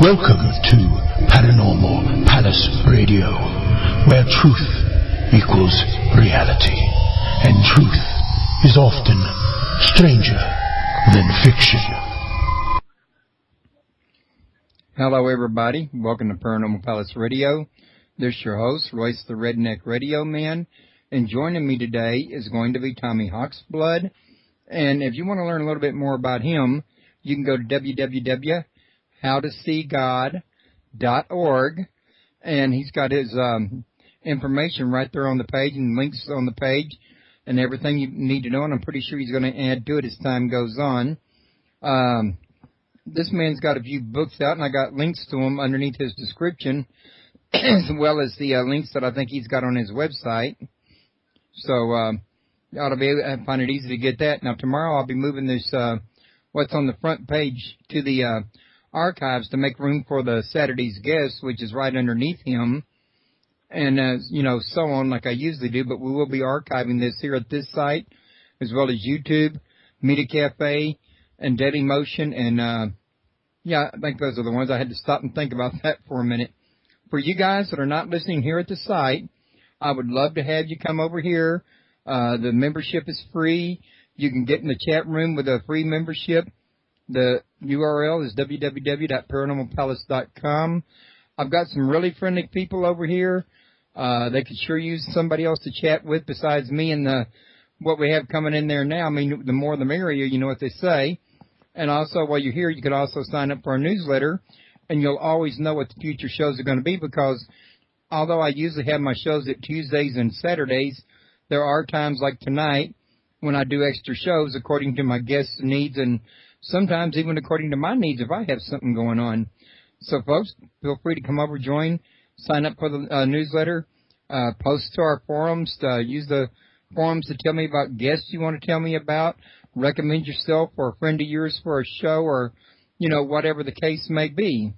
Welcome to Paranormal Palace Radio, where truth equals reality, and truth is often stranger than fiction. Hello everybody, welcome to Paranormal Palace Radio. This is your host, Royce the Redneck Radio Man, and joining me today is going to be Tommy Hawksblood. And if you want to learn a little bit more about him, you can go to www.howtoseegod.org, and he's got his information right there on the page and links on the page and everything you need to know, and I'm pretty sure he's going to add to it as time goes on. This man's got a few books out, and I got links to them underneath his description, as well as the links that I think he's got on his website. So you ought to be able to find it easy to get that. Now, tomorrow I'll be moving this, what's on the front page to the archives to make room for the Saturday's guest, which is right underneath him. And, so on like I usually do, but we will be archiving this here at this site, as well as YouTube, Media Cafe, and Dailymotion, and, I think those are the ones. I had to stop and think about that for a minute. For you guys that are not listening here at the site, I would love to have you come over here. The membership is free. You can get in the chat room with a free membership. The URL is www.paranormalpalace.com. I've got some really friendly people over here. They could sure use somebody else to chat with besides me and what we have coming in there now. I mean, the more the merrier, you know what they say. And also, while you're here, you can also sign up for our newsletter, and you'll always know what the future shows are going to be, because although I usually have my shows at Tuesdays and Saturdays, there are times like tonight when I do extra shows according to my guests' needs, and sometimes even according to my needs if I have something going on. So, folks, feel free to come over, join, sign up for the newsletter, post to our forums, use the forums to tell me about guests you want to tell me about, recommend yourself or a friend of yours for a show, or, whatever the case may be.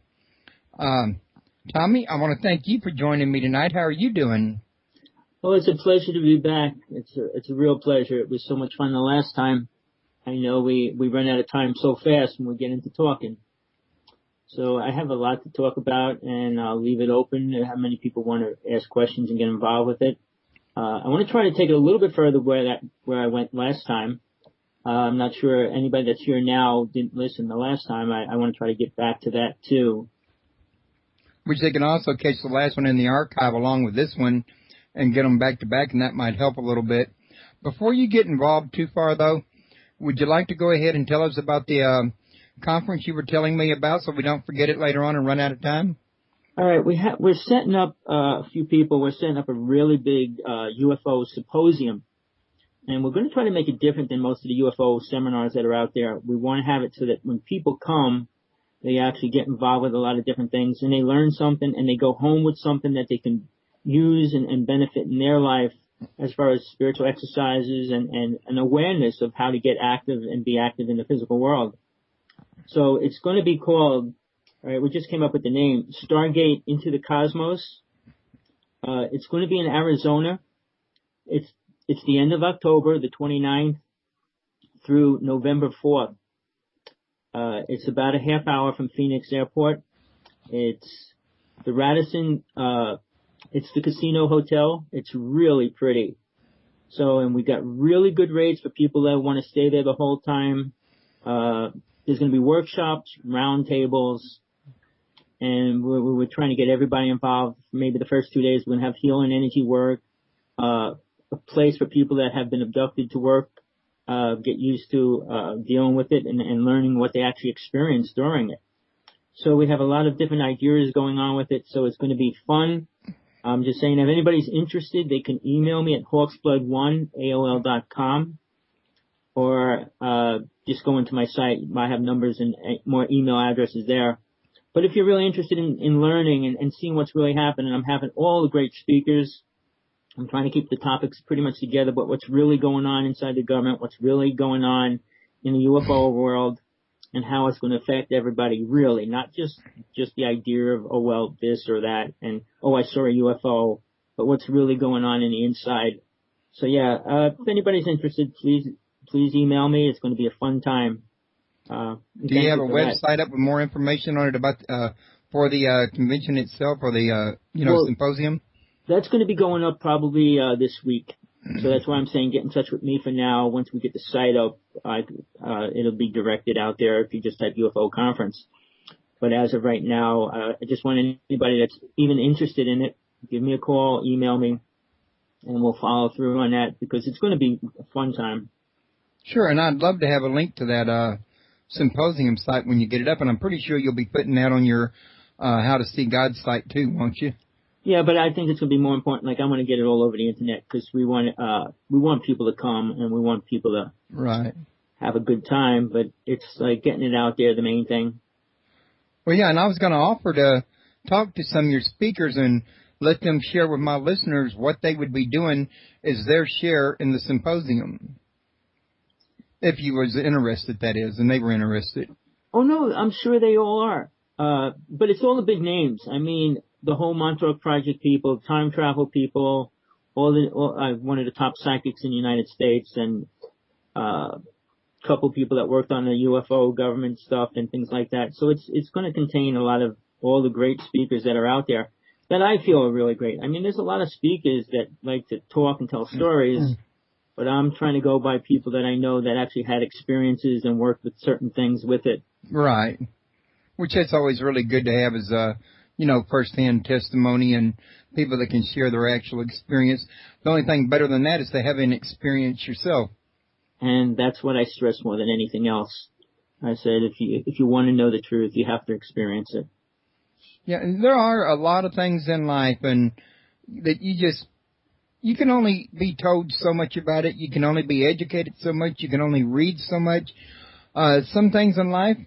Tommy, I want to thank you for joining me tonight. How are you doing? Well, it's a pleasure to be back. It's a real pleasure. It was so much fun the last time. I know we run out of time so fast when we get into talking. So I have a lot to talk about, and I'll leave it open to how many people want to ask questions and get involved with it. I want to try to take it a little bit further where I went last time. I'm not sure anybody that's here now didn't listen the last time. I want to try to get back to that too. Which they can also catch the last one in the archive along with this one and get them back to back, and that might help a little bit. Before you get involved too far, though, would you like to go ahead and tell us about the conference you were telling me about so we don't forget it later on and run out of time? All right, we're setting up a few people. We're setting up a really big UFO symposium, and we're going to try to make it different than most of the UFO seminars that are out there. We want to have it so that when people come, they actually get involved with a lot of different things, and they learn something, and they go home with something that they can use and benefit in their life as far as spiritual exercises and an awareness of how to get active and be active in the physical world. So it's going to be called, all right, we just came up with the name, Stargate Into the Cosmos. It's going to be in Arizona. It's the end of October, the 29th, through November 4th. It's about a half hour from Phoenix Airport. It's the Radisson, it's the casino hotel. It's really pretty. So, and we got really good rates for people that want to stay there the whole time. There's going to be workshops, round tables, and we're trying to get everybody involved. Maybe the first 2 days we're going to have healing energy work, a place for people that have been abducted to work, get used to dealing with it and learning what they actually experienced during it. So we have a lot of different ideas going on with it, so it's going to be fun. I'm just saying, if anybody's interested, they can email me at hawksblood1@aol.com, or just go into my site. I have numbers and more email addresses there. But if you're really interested in learning and seeing what's really happening, I'm having all the great speakers. I'm trying to keep the topics pretty much together, but what's really going on inside the government, what's really going on in the UFO world, and how it's going to affect everybody, really, not just the idea of, oh, well, this or that, and, oh, I saw a UFO, but what's really going on in the inside. So, yeah, if anybody's interested, please email me. It's going to be a fun time. Do you have a website up with more information on it about for the convention itself or the symposium? That's going to be going up probably this week. So that's why I'm saying get in touch with me for now. Once we get the site up, it'll be directed out there if you just type UFO conference. But as of right now, I just want anybody that's even interested in it, give me a call, email me, and we'll follow through on that because it's going to be a fun time. Sure, and I'd love to have a link to that symposium site when you get it up, and I'm pretty sure you'll be putting that on your How to See God site too, won't you? Yeah, but I think it's going to be more important. Like, I want to get it all over the internet because we want people to come and we want people to have a good time. But it's like getting it out there, the main thing. Well, yeah, and I was going to offer to talk to some of your speakers and let them share with my listeners what they would be doing as their share in the symposium. If you was interested, that is, and they were interested. Oh, no, I'm sure they all are. But it's all the big names. I mean, the whole Montauk Project people, time travel people, one of the top psychics in the United States, and couple people that worked on the UFO government stuff and things like that. So it's going to contain a lot of all the great speakers that are out there that I feel are really great. I mean, there's a lot of speakers that like to talk and tell stories, but I'm trying to go by people that I know that actually had experiences and worked with certain things with it. Right. Which it's always really good to have as first-hand testimony and people that can share their actual experience. The only thing better than that is to have an experience yourself. And that's what I stress more than anything else. I said, if you want to know the truth, you have to experience it. Yeah, and there are a lot of things in life and that you can only be told so much about it. You can only be educated so much. You can only read so much. Some things in life,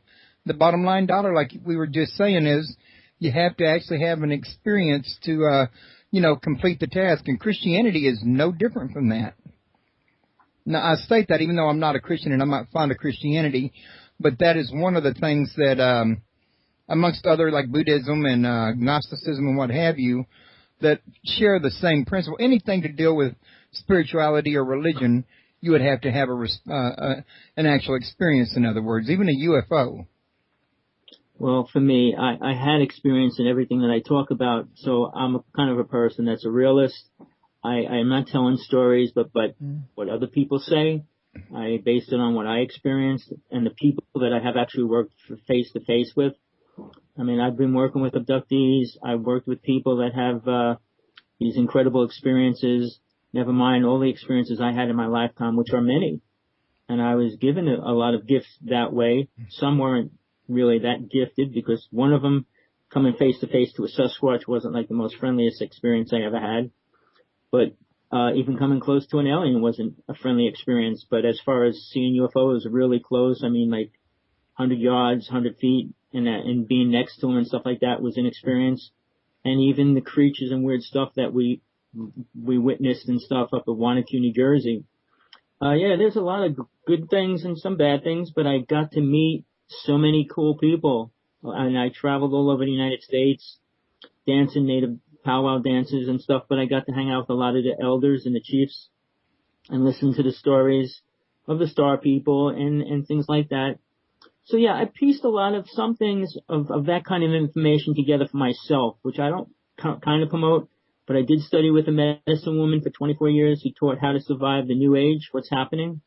the bottom line dollar, like we were just saying, is you have to actually have an experience to, complete the task. And Christianity is no different from that. Now, I state that even though I'm not a Christian and I'm not fond of Christianity, but that is one of the things that, amongst other like Buddhism and Gnosticism and what have you, that share the same principle. Anything to deal with spirituality or religion, you would have to have an actual experience, in other words, even a UFO. Well, for me, I had experience in everything that I talk about, so I'm kind of a person that's a realist. I'm not telling stories, but what other people say, I based it on what I experienced and the people that I have actually worked face to face with. I mean, I've been working with abductees. I've worked with people that have these incredible experiences. Never mind all the experiences I had in my lifetime, which are many. And I was given a lot of gifts that way. Some weren't really that gifted because one of them, coming face to face to a Sasquatch, wasn't like the most friendliest experience I ever had. But even coming close to an alien wasn't a friendly experience. But as far as seeing UFOs really close, I mean, like 100 yards, 100 feet, and being next to them and stuff like that was an experience. And even the creatures and weird stuff that we witnessed and stuff up at Wanacue, New Jersey. There's a lot of good things and some bad things, but I got to meet so many cool people. And I traveled all over the United States, dancing native powwow dances and stuff, but I got to hang out with a lot of the elders and the chiefs and listen to the stories of the star people and things like that. So yeah, I pieced a lot of some things of that kind of information together for myself, which I don't kind of promote, but I did study with a medicine woman for 24 years who taught how to survive the new age, what's happening.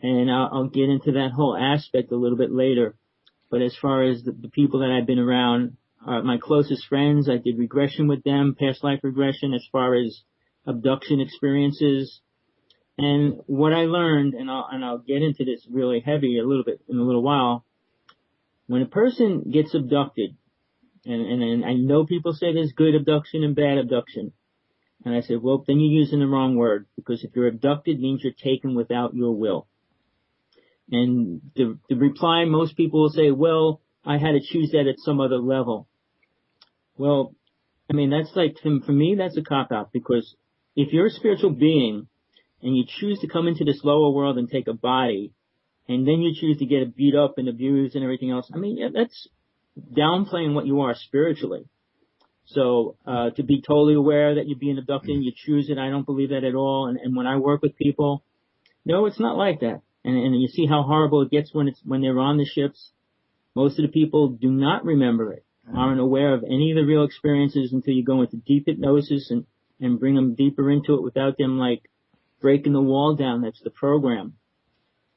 And I'll get into that whole aspect a little bit later. But as far as the people that I've been around, my closest friends, I did regression with them, past life regression, as far as abduction experiences. And what I learned, and I'll get into this really heavy a little bit in a little while, when a person gets abducted, and I know people say there's good abduction and bad abduction, and I said, well, then you're using the wrong word, because if you're abducted, it means you're taken without your will. And the reply, most people will say, well, I had to choose that at some other level. Well, I mean, that's like, for me, that's a cop-out, because if you're a spiritual being and you choose to come into this lower world and take a body, and then you choose to get beat up and abused and everything else, I mean, that's downplaying what you are spiritually. So to be totally aware that you're being abducted and you choose it, I don't believe that at all. And when I work with people, no, it's not like that. And you see how horrible it gets when they're on the ships. Most of the people do not remember it, aren't aware of any of the real experiences until you go into deep hypnosis and bring them deeper into it without them like breaking the wall down. That's the program.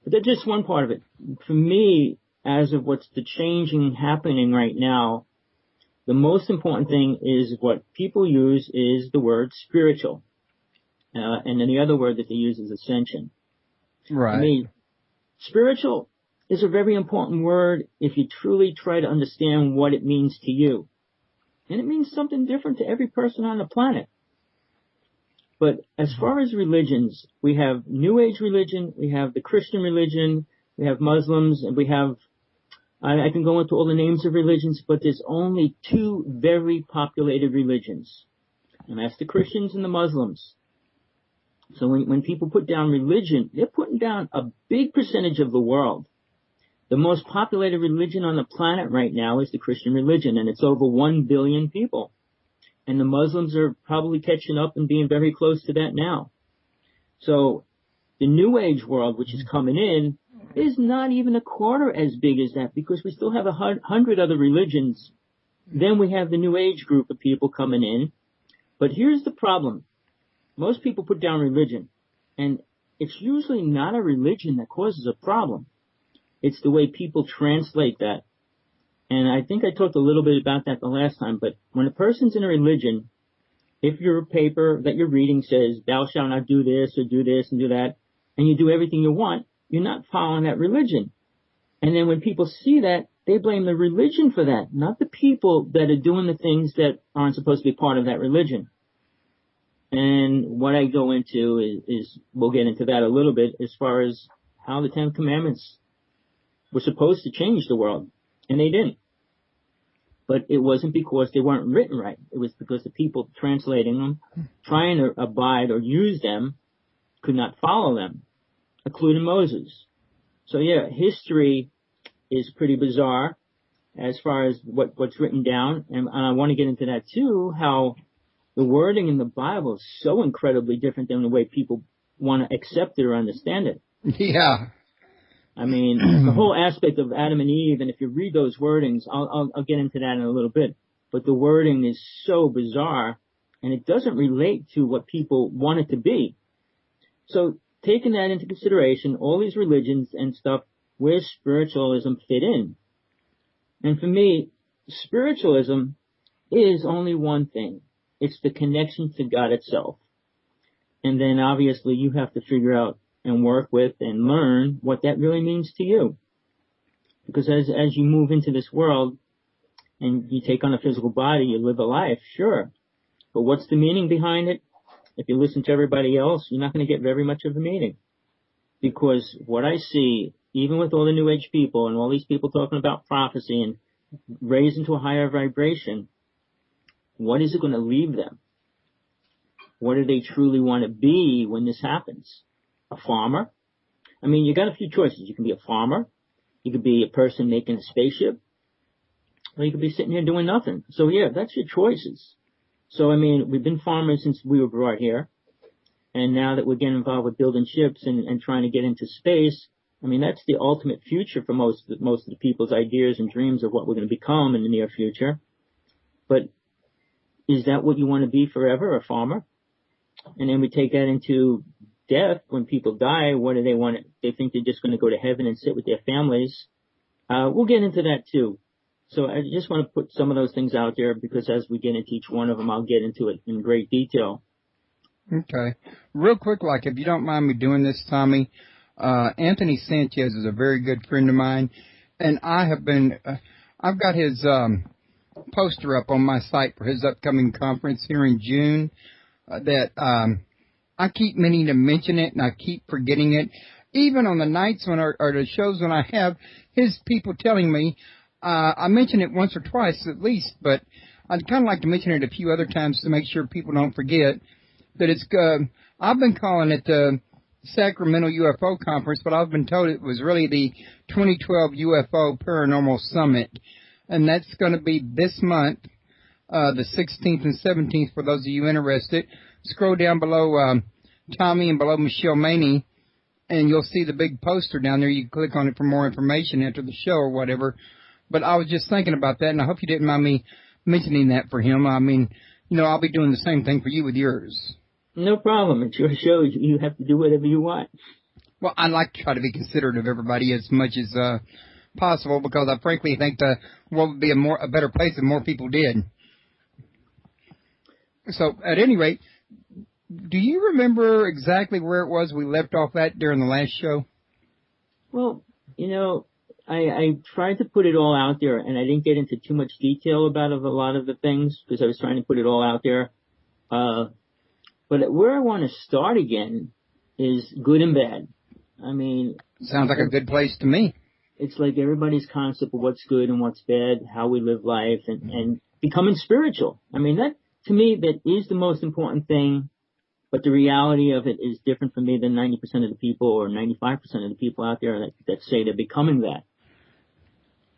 But that's just one part of it. For me, as of what's the changing happening right now, the most important thing is what people use is the word spiritual. And then the other word that they use is ascension. Right. I mean, spiritual is a very important word if you truly try to understand what it means to you. And it means something different to every person on the planet. But as far as religions, we have New Age religion, we have the Christian religion, we have Muslims, and we have, I can go into all the names of religions, but there's only two very populated religions. And that's the Christians and the Muslims. So when people put down religion, they're putting down a big percentage of the world. The most populated religion on the planet right now is the Christian religion, and it's over 1 billion people. And the Muslims are probably catching up and being very close to that now. So the New Age world, which is coming in, is not even a quarter as big as that because we still have 100 other religions. Then we have the New Age group of people coming in. But here's the problem. Most people put down religion, and it's usually not a religion that causes a problem. It's the way people translate that. And I think I talked a little bit about that the last time, but when a person's in a religion, if your paper that you're reading says, thou shalt not do this or do this and do that, and you do everything you want, you're not following that religion. And then when people see that, they blame the religion for that, not the people that are doing the things that aren't supposed to be part of that religion. And what I go into is we'll get into that a little bit as far as how the Ten Commandments were supposed to change the world. And they didn't. But it wasn't because they weren't written right. It was because the people translating them, trying to abide or use them, could not follow them, including Moses. So yeah, history is pretty bizarre as far as what's written down. And I want to get into that too, how the wording in the Bible is so incredibly different than the way people want to accept it or understand it. Yeah. I mean, the whole aspect of Adam and Eve, and if you read those wordings, I'll get into that in a little bit, but the wording is so bizarre, and it doesn't relate to what people want it to be. So, taking that into consideration, all these religions and stuff, where spiritualism fit in. And for me, spiritualism is only one thing. It's the connection to God itself. And then obviously you have to figure out and work with and learn what that really means to you. Because as you move into this world and you take on a physical body, you live a life, sure. But what's the meaning behind it? If you listen to everybody else, you're not going to get very much of a meaning. Because what I see, even with all the New Age people and all these people talking about prophecy and raised into a higher vibration, what is it going to leave them? What do they truly want to be when this happens? A farmer? I mean, you got a few choices. You can be a farmer. You could be a person making a spaceship. Or you could be sitting here doing nothing. So yeah, that's your choices. So I mean, we've been farmers since we were brought here. And now that we're getting involved with building ships and trying to get into space, I mean, that's the ultimate future for most of the people's ideas and dreams of what we're going to become in the near future. But is that what you want to be forever, a farmer? And then we take that into death. When people die, what do they want? They think they're just going to go to heaven and sit with their families. We'll get into that too. So I just want to put some of those things out there because as we get into each one of them, I'll get into it in great detail. Okay. Real quick, like, if you don't mind me doing this, Tommy, Anthony Sanchez is a very good friend of mine, and I have been, I've got his poster up on my site for his upcoming conference here in June that I keep meaning to mention it, and I keep forgetting it. Even on the nights when, or the shows when I have his people telling me, I mention it once or twice at least, but I'd kind of like to mention it a few other times to make sure people don't forget that it's, I've been calling it the Sacramento UFO Conference, but I've been told it was really the 2012 UFO Paranormal Summit. And that's going to be this month, the 16th and 17th, for those of you interested. Scroll down below Tommy and below Michelle Maney. and you'll see the big poster down there. You can click on it for more information after the show or whatever. But I was just thinking about that, and I hope you didn't mind me mentioning that for him. I mean, I'll be doing the same thing for you with yours. No problem. It's your show. You have to do whatever you want. Well, I like to try to be considerate of everybody as much as possible, because I frankly think the world would be a better place if more people did. So, at any rate, do you remember exactly where it was we left off at during the last show? Well, I tried to put it all out there, and I didn't get into too much detail about a lot of the things because I was trying to put it all out there. But where I want to start again is good and bad. I mean... Sounds like a good place to me. It's like everybody's concept of what's good and what's bad, how we live life, and becoming spiritual. I mean, that, to me, that is the most important thing, but the reality of it is different for me than 90% of the people or 95% of the people out there that say they're becoming that.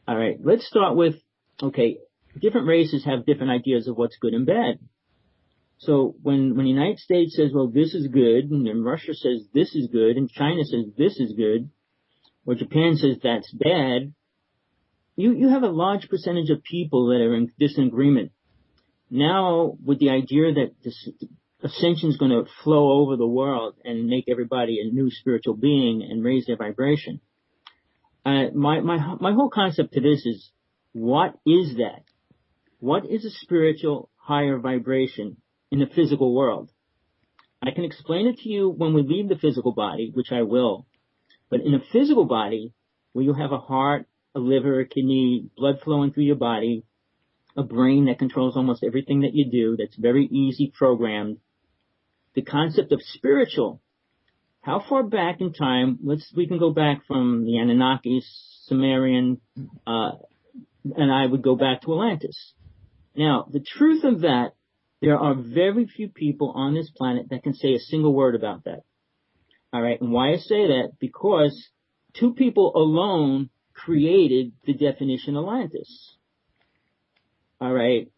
All right, let's start with, okay, different races have different ideas of what's good and bad. So when the United States says, well, this is good, and then Russia says this is good, and China says this is good, or Japan says that's bad, you have a large percentage of people that are in disagreement. Now, with the idea that this ascension is going to flow over the world and make everybody a new spiritual being and raise their vibration, my whole concept to this is, what is that? What is a spiritual higher vibration in the physical world? I can explain it to you when we leave the physical body, which I will. But in a physical body, where you have a heart, a liver, a kidney, blood flowing through your body, a brain that controls almost everything that you do, that's very easy programmed, the concept of spiritual, how far back in time, we can go back from the Anunnaki, Sumerian, and I would go back to Atlantis. Now, the truth of that, there are very few people on this planet that can say a single word about that. All right, and why I say that? Because two people alone created the definition Atlantis. All right,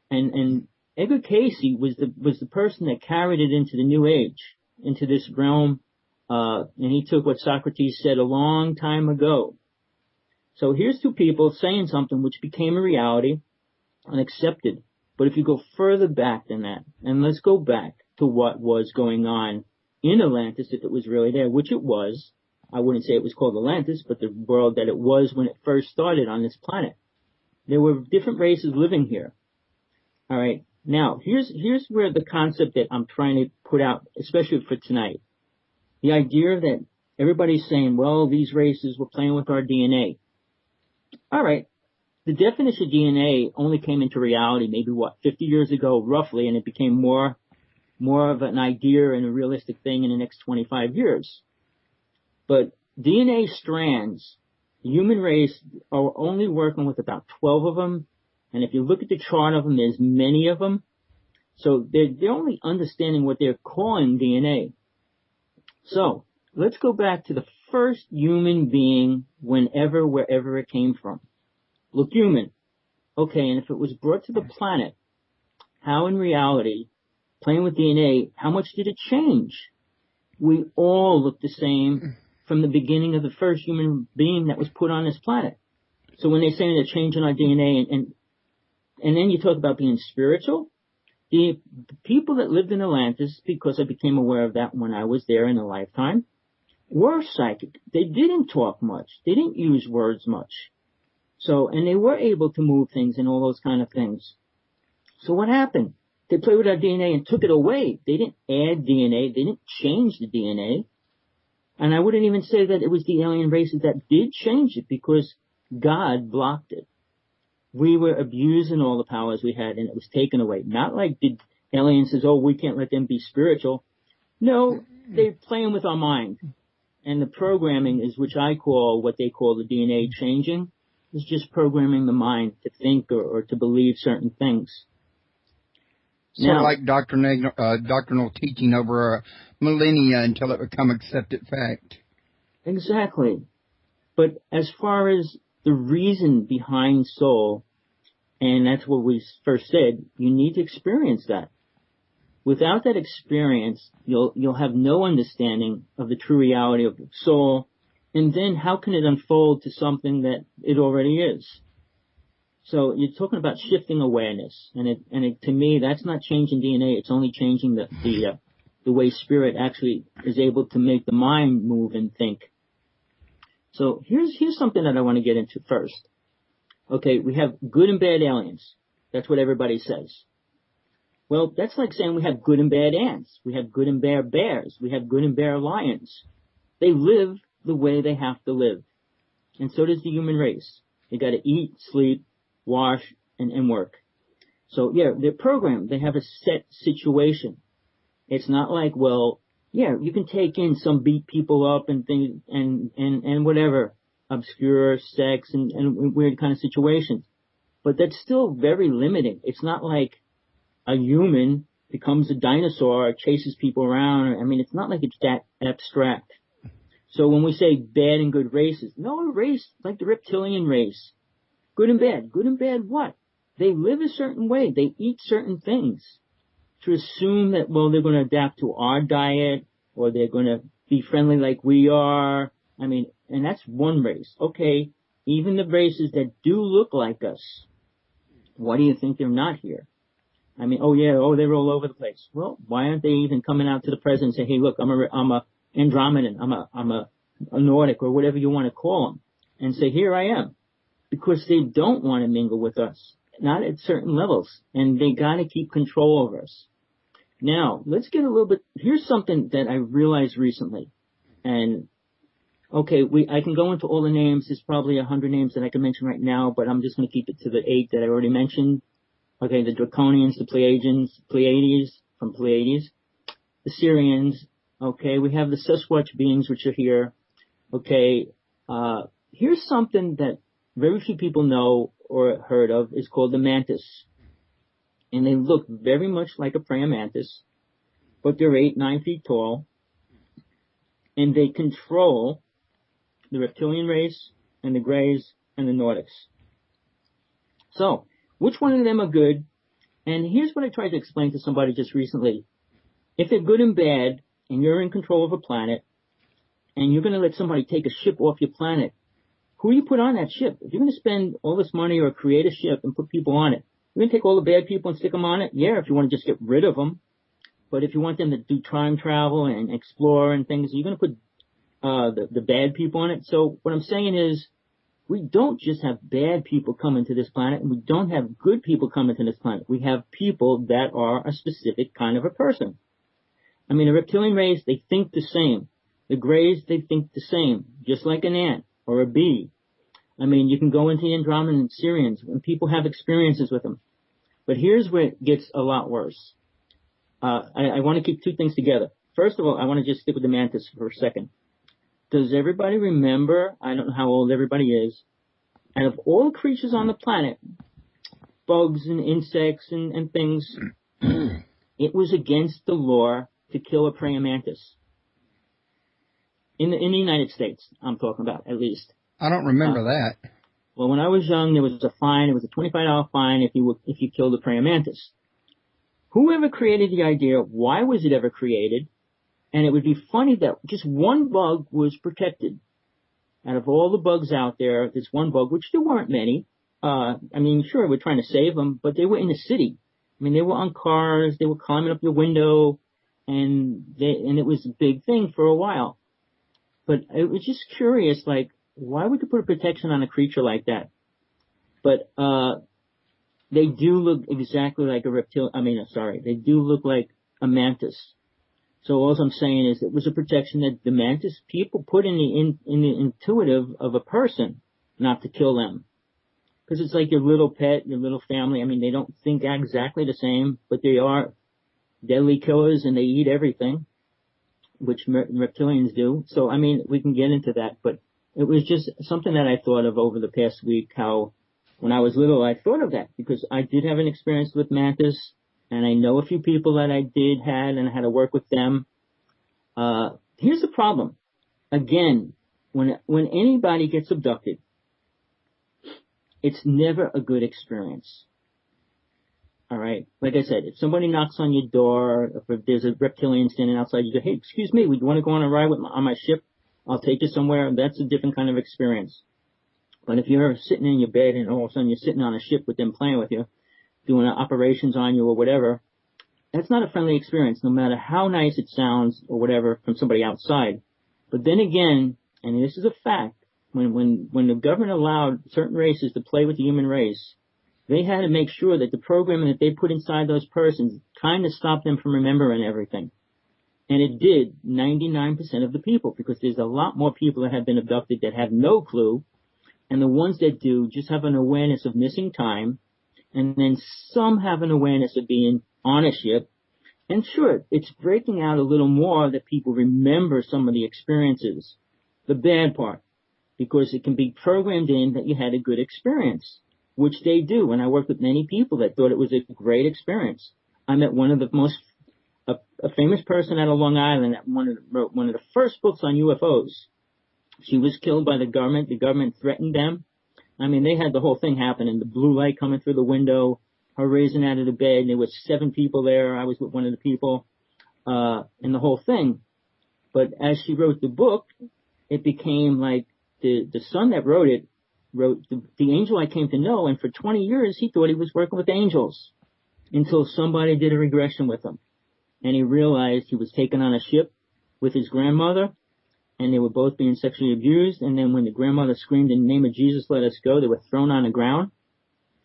and Edgar Cayce was the person that carried it into the New Age, into this realm, and he took what Socrates said a long time ago. So here's two people saying something which became a reality and accepted. But if you go further back than that, and let's go back to what was going on in Atlantis, if it was really there, which it was. I wouldn't say it was called Atlantis, but the world that it was when it first started on this planet. There were different races living here. All right. Now, here's where the concept that I'm trying to put out, especially for tonight, the idea that everybody's saying, well, these races were playing with our DNA. All right. The definition of DNA only came into reality maybe, 50 years ago, roughly, and it became more of an idea and a realistic thing in the next 25 years. But DNA strands, the human race are only working with about 12 of them, and if you look at the chart of them, there's many of them. So they're only understanding what they're calling DNA. So let's go back to the first human being wherever it came from. Look human. Okay, and if it was brought to the planet, how in reality, playing with DNA, how much did it change? We all look the same from the beginning of the first human being that was put on this planet. So when they're saying they're changing our DNA, and then you talk about being spiritual, the people that lived in Atlantis, because I became aware of that when I was there in a lifetime, were psychic. They didn't talk much. They didn't use words much. So, and they were able to move things and all those kind of things. So what happened? They played with our DNA and took it away. They didn't add DNA. They didn't change the DNA. And I wouldn't even say that it was the alien races that did change it, because God blocked it. We were abusing all the powers we had, and it was taken away. Not like the aliens says, oh, we can't let them be spiritual. No, they're playing with our mind. And the programming is, which I call what they call the DNA changing, is just programming the mind to think or to believe certain things. Sort of like doctrinal teaching over millennia until it become accepted fact. Exactly. But as far as the reason behind soul, and that's what we first said, you need to experience that. Without that experience, you'll have no understanding of the true reality of the soul, and then how can it unfold to something that it already is? So you're talking about shifting awareness, and to me, that's not changing DNA. It's only changing the way spirit actually is able to make the mind move and think. So here's something that I want to get into first. Okay, we have good and bad aliens. That's what everybody says. Well, that's like saying we have good and bad ants. We have good and bad bears. We have good and bad lions. They live the way they have to live. And so does the human race. They got to eat, sleep, wash, and work. So, yeah, they're programmed. They have a set situation. It's not like, well, yeah, you can take in some beat people up and things and whatever, obscure sex and weird kind of situations. But that's still very limiting. It's not like a human becomes a dinosaur or chases people around. I mean, it's not like it's that abstract. So when we say bad and good races, no race like the reptilian race. Good and bad. Good and bad what? They live a certain way. They eat certain things. To assume that, well, they're going to adapt to our diet or they're going to be friendly like we are. I mean, and that's one race. Okay, even the races that do look like us, why do you think they're not here? I mean, they're all over the place. Well, why aren't they even coming out to the president and say, hey, look, I'm a Andromedan, I'm a Nordic or whatever you want to call them, and say, here I am. Because they don't want to mingle with us, not at certain levels, and they got to keep control over us. Now, let's get a little bit, here's something that I realized recently, and okay, I can go into all the names. There's probably 100 names that I can mention right now, but I'm just going to keep it to the 8 that I already mentioned. Okay, the Draconians, the Pleiades, the Syrians. Okay, we have the Sasquatch beings, which are here. Okay, here's something that very few people know or heard of. Is called the mantis. And they look very much like a praying mantis, but they're 8-9 feet tall. And they control the reptilian race and the Greys and the Nordics. So, which one of them are good? And here's what I tried to explain to somebody just recently. If they're good and bad, and you're in control of a planet, and you're going to let somebody take a ship off your planet, who do you put on that ship? If you're going to spend all this money or create a ship and put people on it, you're going to take all the bad people and stick them on it? Yeah, if you want to just get rid of them. But if you want them to do time travel and explore and things, you're going to put the bad people on it. So what I'm saying is, we don't just have bad people coming to this planet, and we don't have good people coming to this planet. We have people that are a specific kind of a person. I mean, the reptilian race, they think the same. The Greys, they think the same, just like an ant or a bee. I mean, you can go into the Andromedan and Syrians, and people have experiences with them. But here's where it gets a lot worse. I want to keep two things together. First of all, I want to just stick with the mantis for a second. Does everybody remember, I don't know how old everybody is, and of all creatures on the planet, bugs and insects and things, it was against the law to kill a praying mantis. In the United States, I'm talking about, at least. I don't remember that. Well, when I was young, there was a fine. It was a $25 fine if you killed a praying mantis. Whoever created the idea, why was it ever created? And it would be funny that just one bug was protected. Out of all the bugs out there, there's one bug, which there weren't many. I mean, sure, we're trying to save them, but they were in the city. I mean, they were on cars, they were climbing up your window, and it was a big thing for a while. But it was just curious, like, why would you put a protection on a creature like that? But they do look exactly like they do look like a mantis. So all I'm saying is it was a protection that the mantis people put in the intuitive of a person, not to kill them. Because it's like your little pet, your little family. I mean, they don't think exactly the same, but they are deadly killers and they eat everything, which reptilians do. So, I mean, we can get into that, but it was just something that I thought of over the past week, how when I was little, I thought of that because I did have an experience with mantis. And I know a few people that I had, and I had to work with them. Here's the problem. Again, when anybody gets abducted, it's never a good experience. All right. Like I said, if somebody knocks on your door, if there's a reptilian standing outside, you go, hey, excuse me, would you want to go on a ride on my ship? I'll take you somewhere. That's a different kind of experience. But if you're sitting in your bed and all of a sudden you're sitting on a ship with them playing with you, doing operations on you or whatever, that's not a friendly experience, no matter how nice it sounds or whatever from somebody outside. But then again, and this is a fact, when the government allowed certain races to play with the human race, they had to make sure that the programming that they put inside those persons kind of stopped them from remembering everything. And it did 99% of the people, because there's a lot more people that have been abducted that have no clue, and the ones that do just have an awareness of missing time, and then some have an awareness of being on a ship. And sure, it's breaking out a little more that people remember some of the experiences, the bad part, because it can be programmed in that you had a good experience, which they do. And I worked with many people that thought it was a great experience. I met one of the most, a famous person out of Long Island that wrote one of the first books on UFOs. She was killed by the government. The government threatened them. I mean, they had the whole thing happening, the blue light coming through the window, her raising out of the bed, and there was 7 people there. I was with one of the people, and the whole thing. But as she wrote the book, it became like the son that wrote it, wrote the angel I came to know, and for 20 years he thought he was working with angels until somebody did a regression with him. And he realized he was taken on a ship with his grandmother, and they were both being sexually abused. And then when the grandmother screamed, in the name of Jesus, let us go, they were thrown on the ground.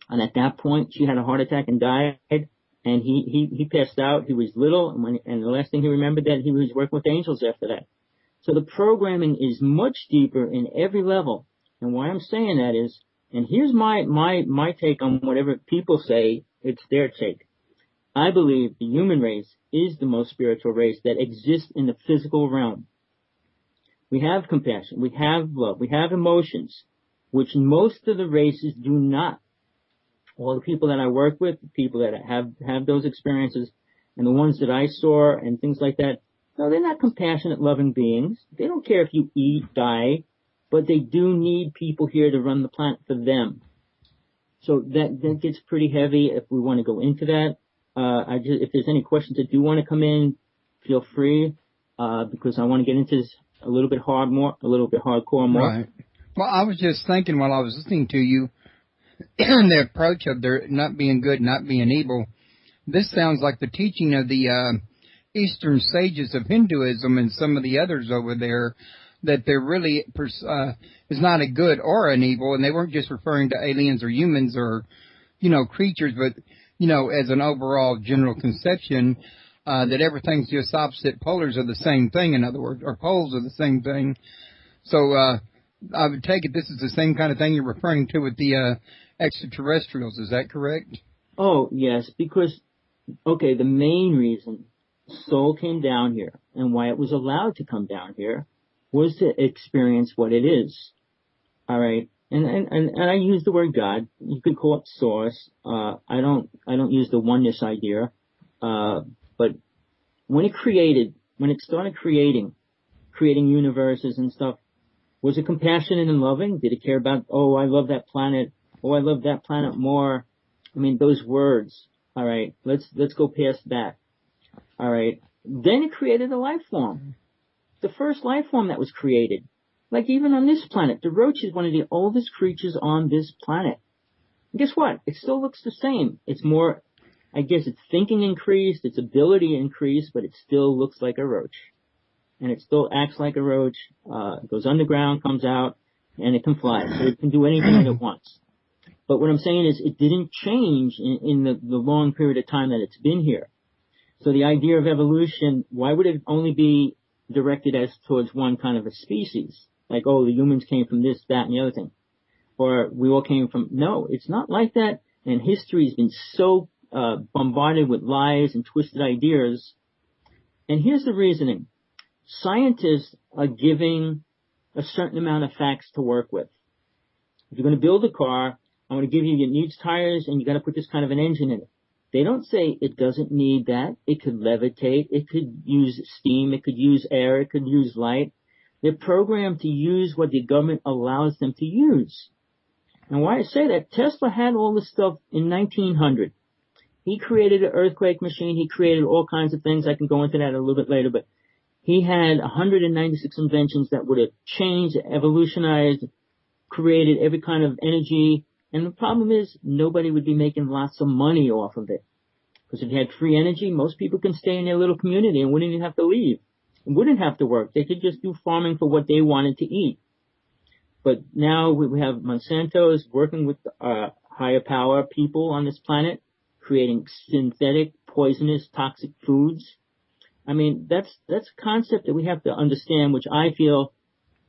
And at that point, she had a heart attack and died. And he passed out. He was little. And the last thing he remembered, that he was working with angels after that. So the programming is much deeper in every level. And why I'm saying that is, and here's my take on whatever people say, it's their take. I believe the human race is the most spiritual race that exists in the physical realm. We have compassion, we have love, we have emotions, which most of the races do not. All the people that I work with, the people that have those experiences, and the ones that I saw and things like that, no, they're not compassionate, loving beings. They don't care if you eat, die, but they do need people here to run the planet for them. So that gets pretty heavy if we want to go into that. If there's any questions that do want to come in, feel free, because I want to get into this a little bit hardcore more. Right. Well, I was just thinking while I was listening to you, the approach of there not being good, not being evil. This sounds like the teaching of the Eastern sages of Hinduism and some of the others over there, that there really is not a good or an evil, and they weren't just referring to aliens or humans or, creatures, but, as an overall general conception, that everything's just opposite polars of the same thing, in other words, or poles of the same thing. So I would take it this is the same kind of thing you're referring to with the extraterrestrials. Is that correct? Oh, yes, because, okay, the main reason soul came down here and why it was allowed to come down here was to experience what it is. All right? And I use the word God. You could call it source. I don't use the oneness idea. But when it started creating universes and stuff, was it compassionate and loving? Did it care about, oh, I love that planet. Oh, I love that planet more. I mean, those words. All right. Let's go past that. All right. Then it created a life form. The first life form that was created. Like even on this planet, the roach is one of the oldest creatures on this planet. And guess what? It still looks the same. It's more, I guess its thinking increased, its ability increased, but it still looks like a roach. And it still acts like a roach. It goes underground, comes out, and it can fly. So it can do anything that it wants. But what I'm saying is it didn't change in the long period of time that it's been here. So the idea of evolution, why would it only be directed as towards one kind of a species? Like, oh, the humans came from this, that, and the other thing. Or we all came from... No, it's not like that. And history's been so bombarded with lies and twisted ideas. And here's the reasoning. Scientists are giving a certain amount of facts to work with. If you're going to build a car, I'm going to give you, it needs tires and you got to put this kind of an engine in it. They don't say it doesn't need that. It could levitate. It could use steam. It could use air. It could use light. They're programmed to use what the government allows them to use. And why I say that, Tesla had all this stuff in 1900. He created an earthquake machine. He created all kinds of things. I can go into that a little bit later, but he had 196 inventions that would have changed, evolutionized, created every kind of energy. And the problem is nobody would be making lots of money off of it. Because if you had free energy, most people can stay in their little community and wouldn't even have to leave. And wouldn't have to work. They could just do farming for what they wanted to eat. But now we have Monsanto's working with higher power people on this planet, creating synthetic, poisonous, toxic foods. I mean, that's a concept that we have to understand, which I feel,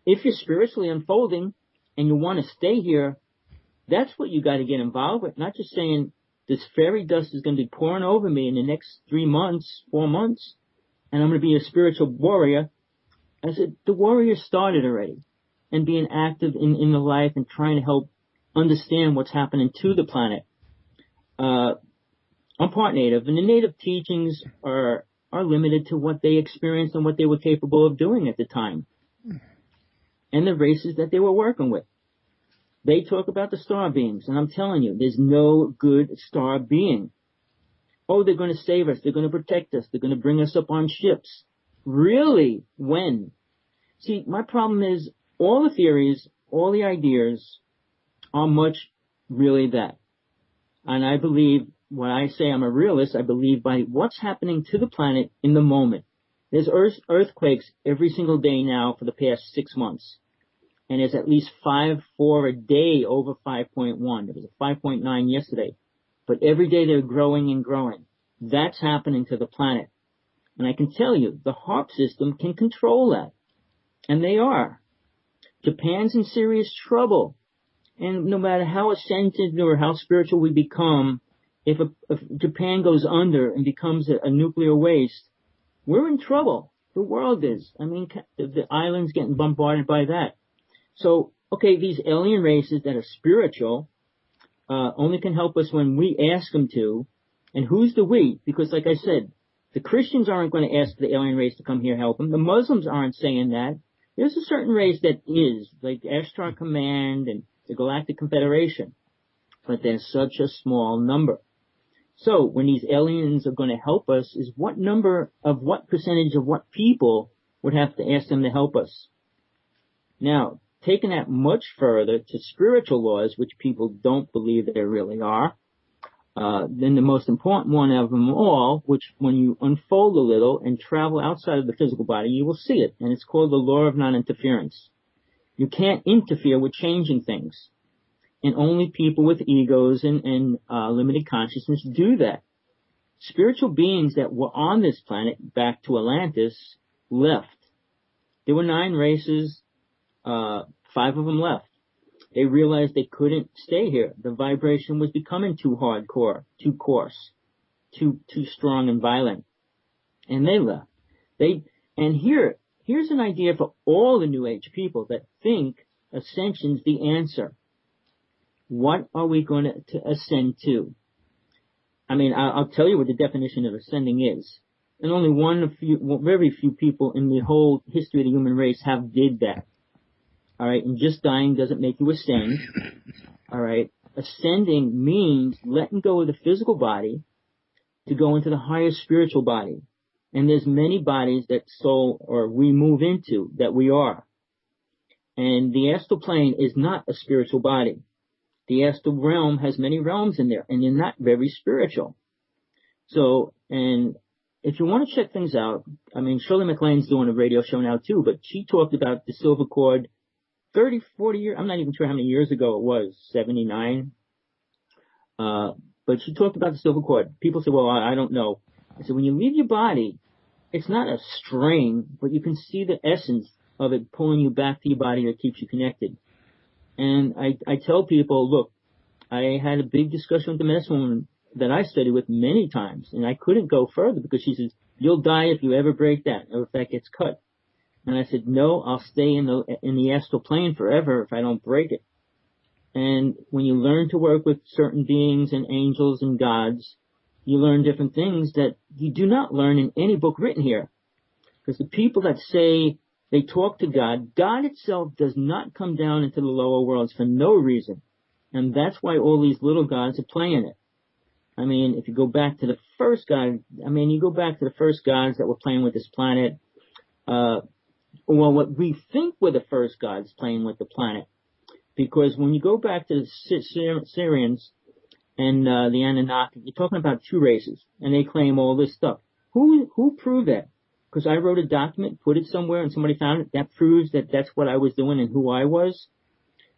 if you're spiritually unfolding and you want to stay here, that's what you got to get involved with. Not just saying this fairy dust is going to be pouring over me in the next 3 months, 4 months, and I'm going to be a spiritual warrior. I said, the warrior started already, and being active in the life and trying to help understand what's happening to the planet. I'm part Native, and the Native teachings are limited to what they experienced and what they were capable of doing at the time, and the races that they were working with. They talk about the star beings, and I'm telling you, there's no good star being. Oh, they're going to save us. They're going to protect us. They're going to bring us up on ships. Really? When? See, my problem is all the theories, all the ideas are much really that. And I believe, when I say I'm a realist, I believe by what's happening to the planet in the moment. There's earthquakes every single day now for the past 6 months. And there's at least 5-4 a day over 5.1. There was a 5.9 yesterday. But every day they're growing and growing. That's happening to the planet. And I can tell you, the HAARP system can control that. And they are. Japan's in serious trouble. And no matter how ascended or how spiritual we become, if Japan goes under and becomes a nuclear waste, we're in trouble. The world is. I mean, the island's getting bombarded by that. So, okay, these alien races that are spiritual only can help us when we ask them to. And who's the we? Because like I said, the Christians aren't going to ask the alien race to come here and help them. The Muslims aren't saying that. There's a certain race that is, like Ashtar Command and the Galactic Confederation. But there's such a small number. So when these aliens are going to help us, is what number of what percentage of what people would have to ask them to help us? Now, taking that much further to spiritual laws, which people don't believe there really are, then the most important one of them all, which when you unfold a little and travel outside of the physical body, you will see it. And it's called the law of non-interference. You can't interfere with changing things. And only people with egos and limited consciousness do that. Spiritual beings that were on this planet, back to Atlantis, left. There were 9 races, 5 of them left. They realized they couldn't stay here. The vibration was becoming too hardcore, too coarse, too strong and violent. And they left. And here's an idea for all the New Age people that think ascension's the answer. What are we going to ascend to? I mean, I'll tell you what the definition of ascending is. And only very few people in the whole history of the human race did that. All right, and just dying doesn't make you ascend. All right, ascending means letting go of the physical body to go into the higher spiritual body. And there's many bodies that soul or we move into that we are. And the astral plane is not a spiritual body. The astral realm has many realms in there, and they're not very spiritual. So, and if you want to check things out, I mean, Shirley MacLaine's doing a radio show now too, but she talked about the silver cord 30, 40 years, I'm not even sure how many years ago it was, 79. But she talked about the silver cord. People say, well, I don't know. I said, when you leave your body, it's not a string, but you can see the essence of it pulling you back to your body that keeps you connected. And I tell people, look, I had a big discussion with the medicine woman that I studied with many times, and I couldn't go further because she says, you'll die if you ever break that, or if that gets cut. And I said, no, I'll stay in the astral plane forever if I don't break it. And when you learn to work with certain beings and angels and gods, you learn different things that you do not learn in any book written here. Because the people that say they talk to God, God itself does not come down into the lower worlds for no reason. And that's why all these little gods are playing it. I mean, if you go back to the first guys, you go back to the first guys that were playing with this planet, well, what we think were the first gods playing with the planet. Because when you go back to the Syrians and the Anunnaki, you're talking about two races, and they claim all this stuff. Who proved that? Because I wrote a document, put it somewhere, and somebody found it. That proves that that's what I was doing and who I was.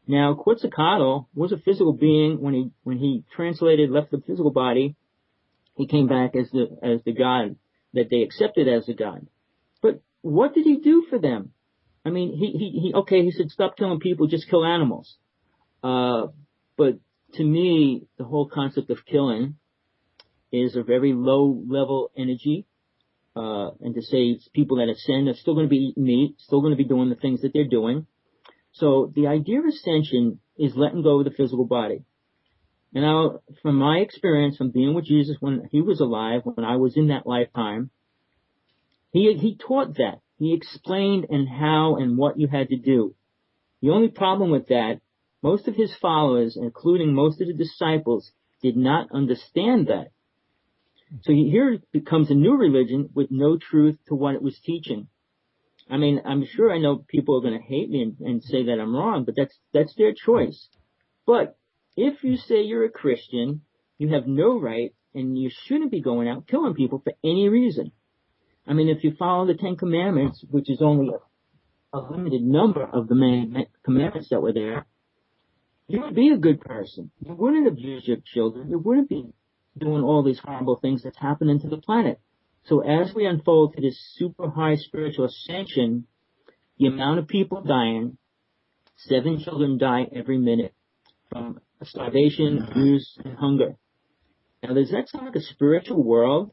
Now, Quetzalcoatl was a physical being. When he translated, left the physical body, he came back as the god that they accepted as a god. But what did he do for them? I mean, he said, stop killing people, just kill animals. But to me, the whole concept of killing is a very low level energy. And to say it's people that ascend are still going to be eating meat, still going to be doing the things that they're doing. So the idea of ascension is letting go of the physical body. And now, from my experience from being with Jesus when he was alive, when I was in that lifetime, he taught that. He explained and how and what you had to do. The only problem with that, most of his followers, including most of the disciples, did not understand that. So here becomes a new religion with no truth to what it was teaching. I mean, I'm sure I know people are going to hate me and say that I'm wrong, but that's their choice. But if you say you're a Christian, you have no right, and you shouldn't be going out killing people for any reason. I mean, if you follow the 10 Commandments, which is only a limited number of the commandments that were there, you would be a good person. You wouldn't abuse your children. You wouldn't be doing all these horrible things that's happening to the planet. So as we unfold to this super high spiritual ascension, the amount of people dying, 7 children die every minute from starvation, abuse, and hunger. Now, does that sound like a spiritual world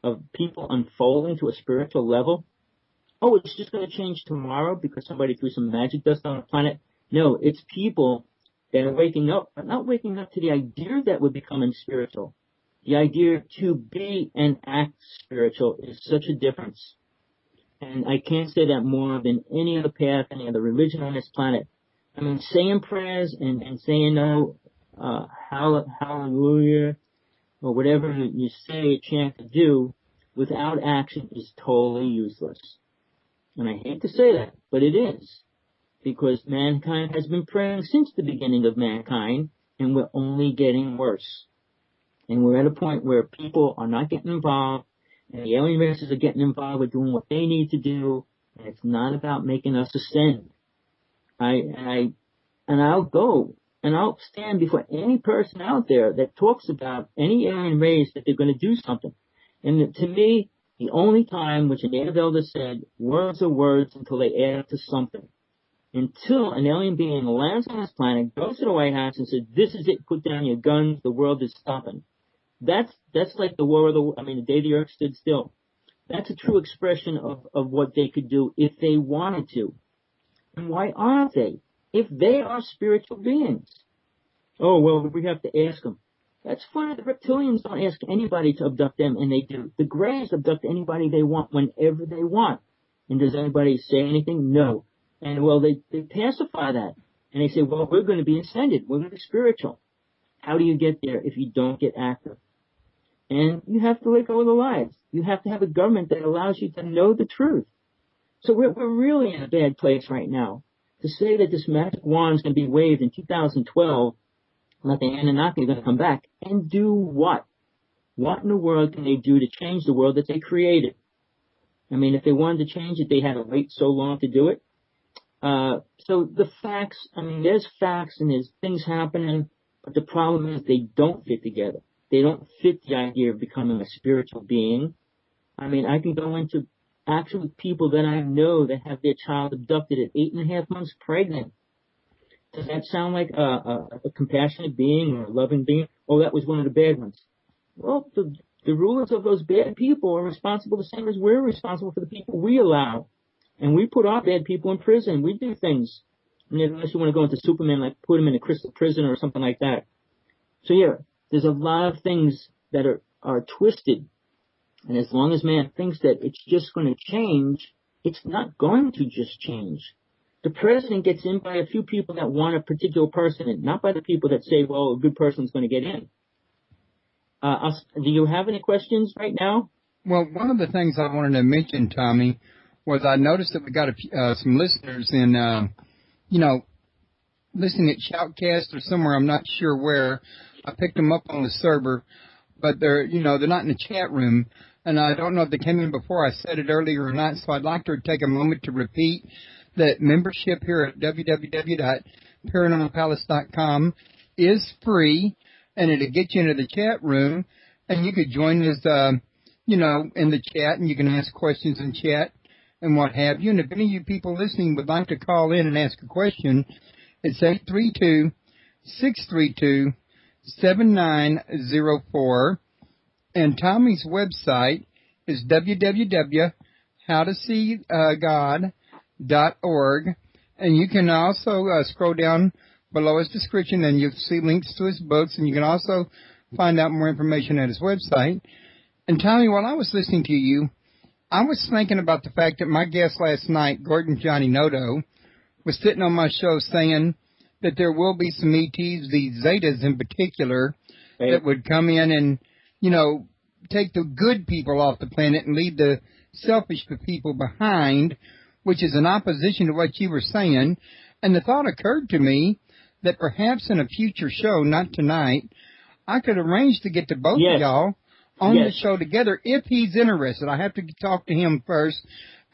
of people unfolding to a spiritual level? Oh, it's just going to change tomorrow because somebody threw some magic dust on the planet? No, it's people that are waking up, but not waking up to the idea that we're becoming spiritual. The idea to be and act spiritual is such a difference. And I can't say that more than any other path, any other religion on this planet. I mean, saying prayers and saying, hallelujah, or whatever you say, chant to do, without action is totally useless. And I hate to say that, but it is. Because mankind has been praying since the beginning of mankind, and we're only getting worse. And we're at a point where people are not getting involved, and the alien races are getting involved with doing what they need to do, and it's not about making us ascend. I'll go, and I'll stand before any person out there that talks about any alien race that they're going to do something. And to me, the only time which a native elder said, words are words until they add up to something. Until an alien being lands on this planet, goes to the White House and says, this is it, put down your guns, the world is stopping. That's like the day the earth stood still. That's a true expression of what they could do if they wanted to. And why aren't they? If they are spiritual beings. Oh, well, we have to ask them. That's funny. The reptilians don't ask anybody to abduct them, and they do. The Greys abduct anybody they want whenever they want. And does anybody say anything? No. And, well, they pacify that. And they say, well, we're going to be ascended. We're going to be spiritual. How do you get there if you don't get active? And you have to let go of the lies. You have to have a government that allows you to know the truth. So we're really in a bad place right now. To say that this magic wand is going to be waved in 2012, and that the Anunnaki are going to come back, and do what? What in the world can they do to change the world that they created? I mean, if they wanted to change it, they had to wait so long to do it. So the facts, there's facts and there's things happening, but the problem is they don't fit together. They don't fit the idea of becoming a spiritual being. I mean, I can go into actual people that I know that have their child abducted at 8.5 months pregnant. Does that sound like a compassionate being or a loving being? Oh, that was one of the bad ones. Well, the rulers of those bad people are responsible the same as we're responsible for the people we allow. And we put our bad people in prison. We do things. And unless you want to go into Superman, like put him in a crystal prison or something like that. So yeah, there's a lot of things that are twisted. And as long as man thinks that it's just going to change, it's not going to just change. The president gets in by a few people that want a particular person in, not by the people that say, well, a good person's going to get in. Do you have any questions right now? Well, one of the things I wanted to mention, Tommy, was I noticed that we got some listeners in, listening at Shoutcast or somewhere. I'm not sure where. I picked them up on the server, but they're not in the chat room. And I don't know if they came in before I said it earlier or not, so I'd like to take a moment to repeat that membership here at www.paranormalpalace.com is free, and it'll get you into the chat room, and you could join us, in the chat, and you can ask questions in chat and what have you. And if any of you people listening would like to call in and ask a question, it's 832-632-7904. And Tommy's website is www.howtoseegod.org. And you can also scroll down below his description, and you'll see links to his books, and you can also find out more information at his website. And Tommy, while I was listening to you, I was thinking about the fact that my guest last night, Gordon Johnny Noto, was sitting on my show saying that there will be some ETs, these Zetas in particular, Right. that would come in and, take the good people off the planet and leave the selfish people behind, which is in opposition to what you were saying. And the thought occurred to me that perhaps in a future show, not tonight, I could arrange to get to both of y'all on the show together if he's interested. I have to talk to him first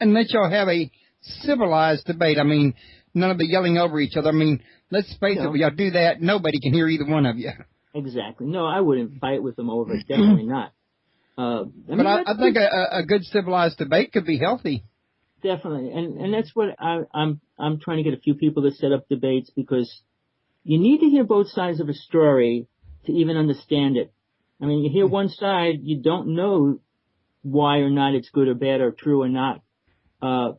and let y'all have a civilized debate. I mean, none of the yelling over each other. I mean, let's face it, when y'all do that, nobody can hear either one of you. Exactly. No, I wouldn't fight with them over it. Definitely not. I think a good civilized debate could be healthy. Definitely. And that's what I'm trying to get a few people to set up debates, because you need to hear both sides of a story to even understand it. I mean, you hear one side, you don't know why or not it's good or bad or true or not. I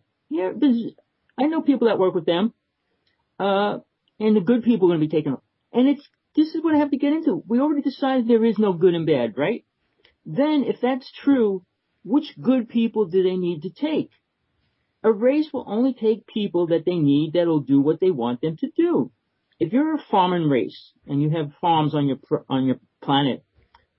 know people that work with them, and the good people are going to be taken. And this is what I have to get into. We already decided there is no good and bad, right? Then, if that's true, which good people do they need to take? A race will only take people that they need that'll do what they want them to do. If you're a farming race and you have farms on your planet,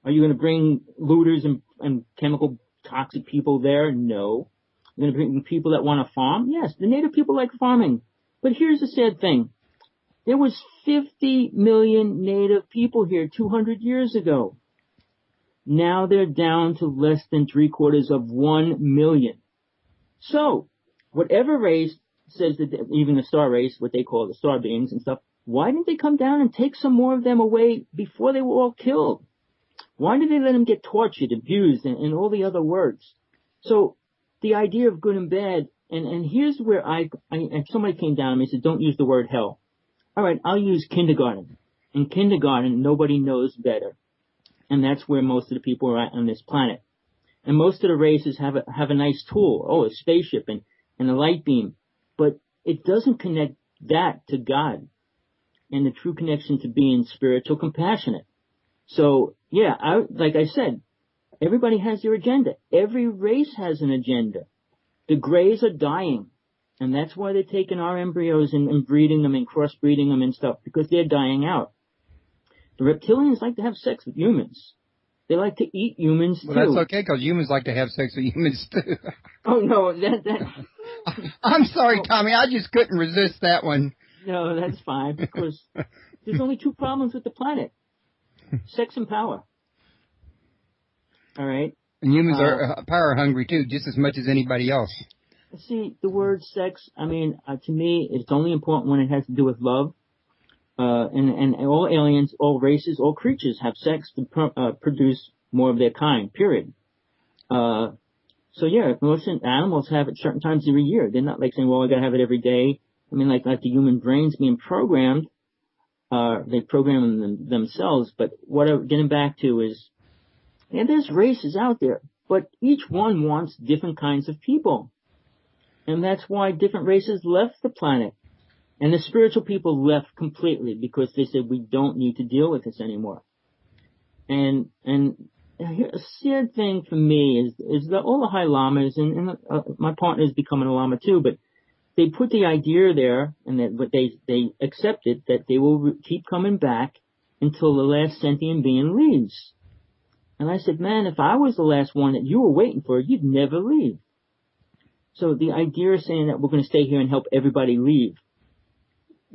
are you going to bring looters and chemical toxic people there? No. You're going to bring people that want to farm? Yes, the native people like farming. But here's the sad thing. There was 50 million native people here 200 years ago. Now they're down to less than 1/3 million. So, whatever race says that, even the star race, what they call the star beings and stuff, why didn't they come down and take some more of them away before they were all killed? Why did they let them get tortured, abused, and all the other words? So, the idea of good and bad, and here's where somebody came down to me and said, don't use the word hell. All right, I'll use kindergarten. In kindergarten, nobody knows better. And that's where most of the people are at on this planet. And most of the races have a nice tool, a spaceship and a light beam. But it doesn't connect that to God and the true connection to being spiritual, compassionate. So, like I said, everybody has their agenda. Every race has an agenda. The Greys are dying. And that's why they're taking our embryos and breeding them and crossbreeding them and stuff, because they're dying out. The reptilians like to have sex with humans. They like to eat humans, too. Well, that's okay, because humans like to have sex with humans, too. Oh, no, I'm sorry, Tommy. I just couldn't resist that one. No, that's fine, because there's only two problems with the planet. Sex and power. All right? And humans are power hungry, too, just as much as anybody else. See, the word sex, to me, it's only important when it has to do with love. And all aliens, all races, all creatures have sex to produce more of their kind, period. Most animals have it certain times every year. They're not like saying, well, I gotta have it every day. Like the human brains being programmed, they program themselves, but what I'm getting back to is, there's races out there, but each one wants different kinds of people. And that's why different races left the planet. And the spiritual people left completely because they said, we don't need to deal with this anymore. And a sad thing for me is that all the high lamas, and my partner is becoming a lama too, but they put the idea there, and that they accepted that they will keep coming back until the last sentient being leaves. And I said, man, if I was the last one that you were waiting for, you'd never leave. So the idea of saying that we're going to stay here and help everybody leave.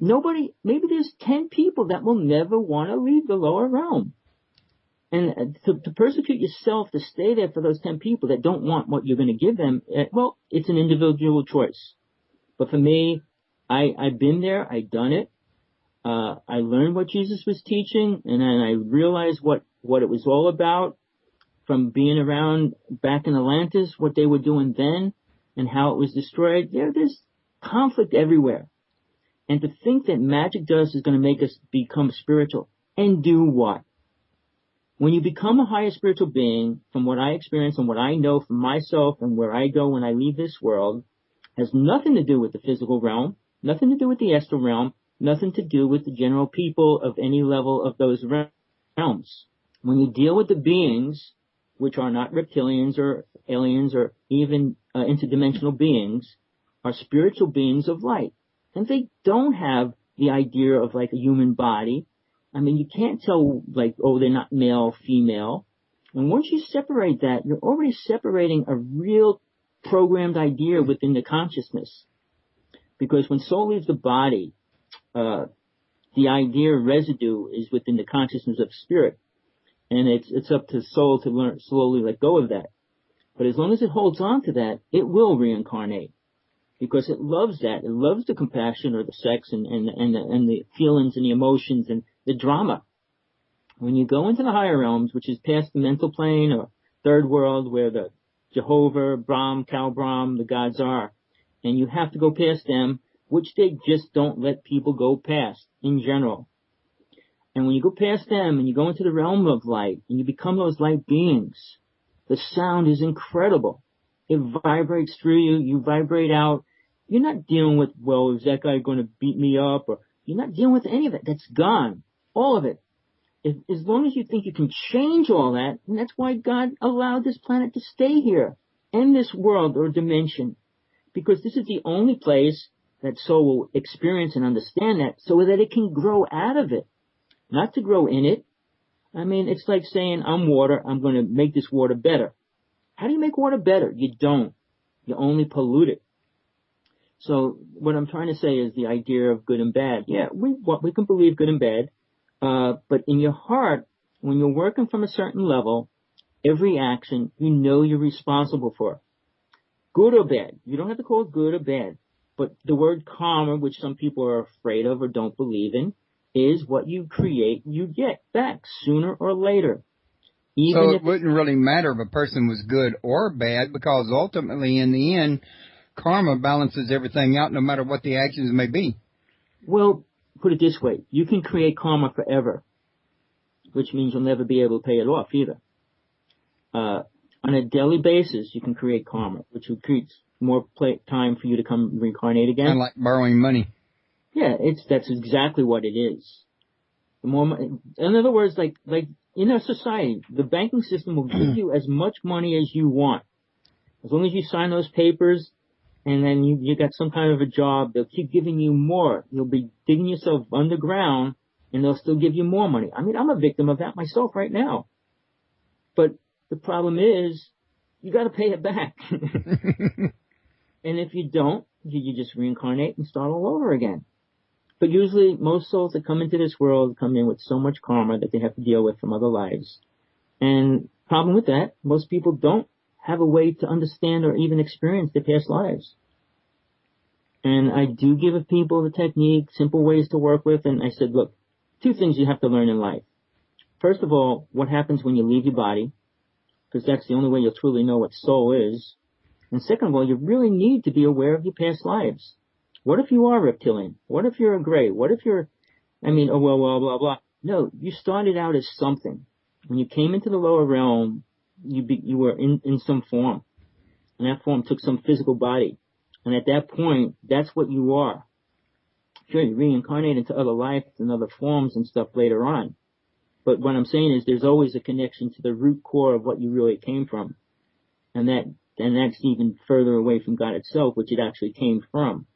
Maybe there's 10 people that will never want to leave the lower realm. And to persecute yourself to stay there for those 10 people that don't want what you're going to give them, well, it's an individual choice. But for me, I've been there, I've done it. I learned what Jesus was teaching, and then I realized what it was all about from being around back in Atlantis, what they were doing then, and how it was destroyed. There's conflict everywhere. And to think that magic dust is going to make us become spiritual, and do what? When you become a higher spiritual being, from what I experience and what I know from myself and where I go when I leave this world, has nothing to do with the physical realm, nothing to do with the astral realm, nothing to do with the general people of any level of those realms. When you deal with the beings, which are not reptilians or aliens or even interdimensional beings, are spiritual beings of light. And they don't have the idea of like a human body. I mean, you can't tell like, oh, they're not male, female. And once you separate that, you're already separating a real programmed idea within the consciousness. Because when soul leaves the body, the idea residue is within the consciousness of spirit. And it's up to soul to learn, slowly let go of that. But as long as it holds on to that, it will reincarnate. Because it loves that. It loves the compassion or the sex and the feelings and the emotions and the drama. When you go into the higher realms, which is past the mental plane or third world where the Jehovah, Brahm, Kal Brahm, the gods are, and you have to go past them, which they just don't let people go past in general. And when you go past them and you go into the realm of light and you become those light beings, the sound is incredible. It vibrates through you. You vibrate out. You're not dealing with, well, is that guy going to beat me up? Or you're not dealing with any of it. That's gone. All of it. As long as you think you can change all that, and that's why God allowed this planet to stay here and this world or dimension. Because this is the only place that soul will experience and understand that so that it can grow out of it. Not to grow in it. I mean, it's like saying, I'm water, I'm going to make this water better. How do you make water better? You don't. You only pollute it. So what I'm trying to say is the idea of good and bad. Yeah, we can believe good and bad. But in your heart, when you're working from a certain level, every action you know you're responsible for. Good or bad. You don't have to call it good or bad. But the word karma, which some people are afraid of or don't believe in, is what you create, you get back sooner or later. So it wouldn't really matter if a person was good or bad, because ultimately, in the end, karma balances everything out no matter what the actions may be. Well, put it this way. You can create karma forever, which means you'll never be able to pay it off either. On a daily basis, you can create karma, which will create more time for you to come reincarnate again. Kind of like borrowing money. Yeah, that's exactly what it is. The more, in other words, like in a society, the banking system will give you as much money as you want. As long as you sign those papers and then you got some kind of a job, they'll keep giving you more. You'll be digging yourself underground and they'll still give you more money. I mean, I'm a victim of that myself right now. But the problem is, you got to pay it back. And if you don't, you just reincarnate and start all over again. But usually, most souls that come into this world come in with so much karma that they have to deal with from other lives. And problem with that, most people don't have a way to understand or even experience their past lives. And I do give people the technique, simple ways to work with, and I said, look, 2 things you have to learn in life. First of all, what happens when you leave your body, because that's the only way you'll truly know what soul is. And second of all, you really need to be aware of your past lives. What if you are reptilian? What if you're a gray? What if you're, oh, well, blah, blah, blah. No, you started out as something. When you came into the lower realm, you were in some form. And that form took some physical body. And at that point, that's what you are. Sure, you reincarnate into other lives and other forms and stuff later on. But what I'm saying is there's always a connection to the root core of what you really came from. And that's even further away from God itself, which it actually came from.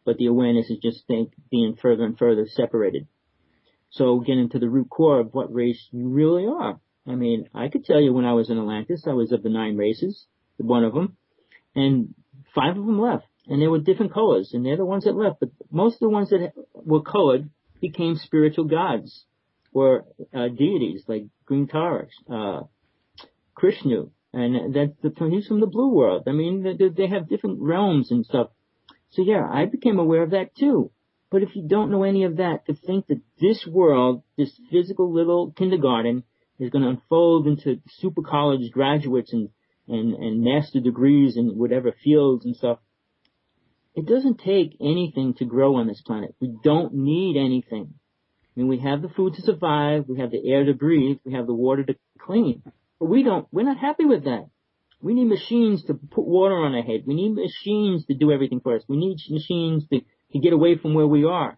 But the awareness is just being further and further separated. So getting to the root core of what race you really are. I mean, I could tell you when I was in Atlantis, I was of the 9 races, one of them, and 5 of them left. And they were different colors, and they're the ones that left. But most of the ones that were colored became spiritual gods or deities, like Green Taurus, Krishna, and he's from the blue world. I mean, they have different realms and stuff. So yeah, I became aware of that too. But if you don't know any of that, to think that this world, this physical little kindergarten, is going to unfold into super college graduates and master degrees in whatever fields and stuff, it doesn't take anything to grow on this planet. We don't need anything. I mean, we have the food to survive, we have the air to breathe, we have the water to clean. But we're not happy with that. We need machines to put water on our head. We need machines to do everything for us. We need machines to get away from where we are.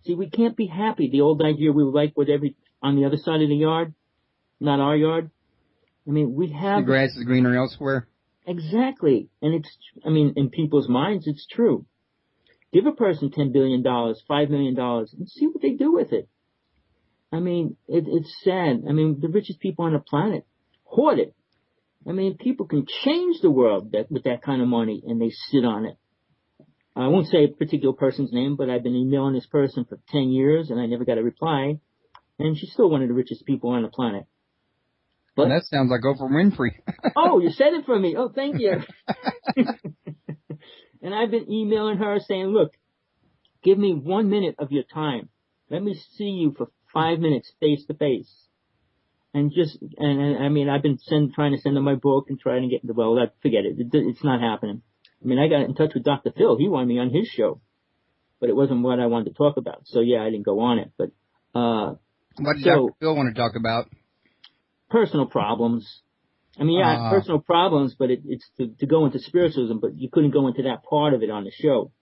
See, we can't be happy. The old idea we like whatever on the other side of the yard, not our yard. I mean, we have... The grass is greener elsewhere. Exactly. And in people's minds, it's true. Give a person $10 billion, $5 million, and see what they do with it. I mean, it's sad. I mean, the richest people on the planet hoard it. I mean, people can change the world with that kind of money, and they sit on it. I won't say a particular person's name, but I've been emailing this person for 10 years, and I never got a reply. And she's still one of the richest people on the planet. But that sounds like Oprah Winfrey. Oh, you said it for me. Oh, thank you. And I've been emailing her saying, look, give me 1 minute of your time. Let me see you for 5 minutes face to face. And I mean, I've been trying to send her my book and trying to get, forget it. It's not happening. I mean, I got in touch with Dr. Phil. He wanted me on his show, but it wasn't what I wanted to talk about. So yeah, I didn't go on it, but, what did Dr. Phil want to talk about? Personal problems. I mean, yeah, personal problems, but it's to go into spiritualism, but you couldn't go into that part of it on the show.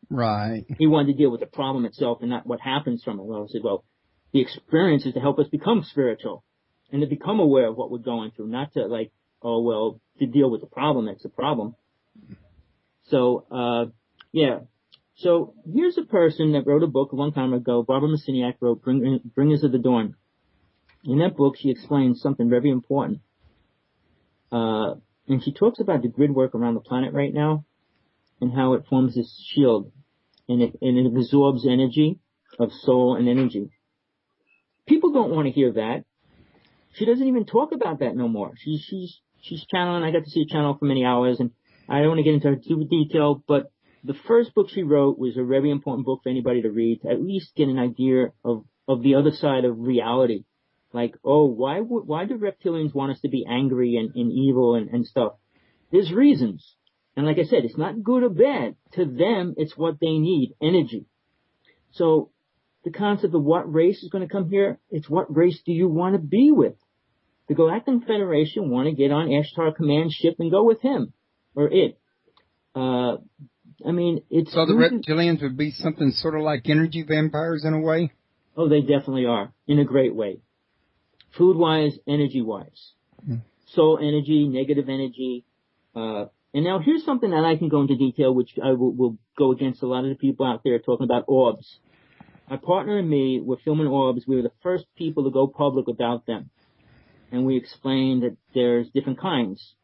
Right. He wanted to deal with the problem itself and not what happens from it. Well, I said, well, the experience is to help us become spiritual and to become aware of what we're going through, not to to deal with the problem. That's the problem. So, yeah. So here's a person that wrote a book a long time ago. Barbara Messiniak wrote Bringers of the Dawn. In that book, she explains something very important. And she talks about the grid work around the planet right now and how it forms this shield and it absorbs energy of soul and energy. People don't want to hear that. She doesn't even talk about that no more. She's channeling. I got to see her channel for many hours, and I don't want to get into too detail, but the first book she wrote was a very important book for anybody to read, to at least get an idea of the other side of reality. Like, oh, why do reptilians want us to be angry and evil and stuff? There's reasons. And like I said, it's not good or bad. To them, it's what they need, energy. So the concept of what race is going to come here, it's what race do you want to be with? The Galactic Federation want to get on Ashtar Command ship and go with him, or it. I mean, it's... So the reptilians would be something sort of like energy vampires in a way? Oh, they definitely are, in a great way. Food-wise, energy-wise. Soul energy, negative energy. And now here's something that I can go into detail, which I will go against a lot of the people out there talking about orbs. My partner and me were filming orbs. We were the first people to go public about them. And we explained that there's different kinds.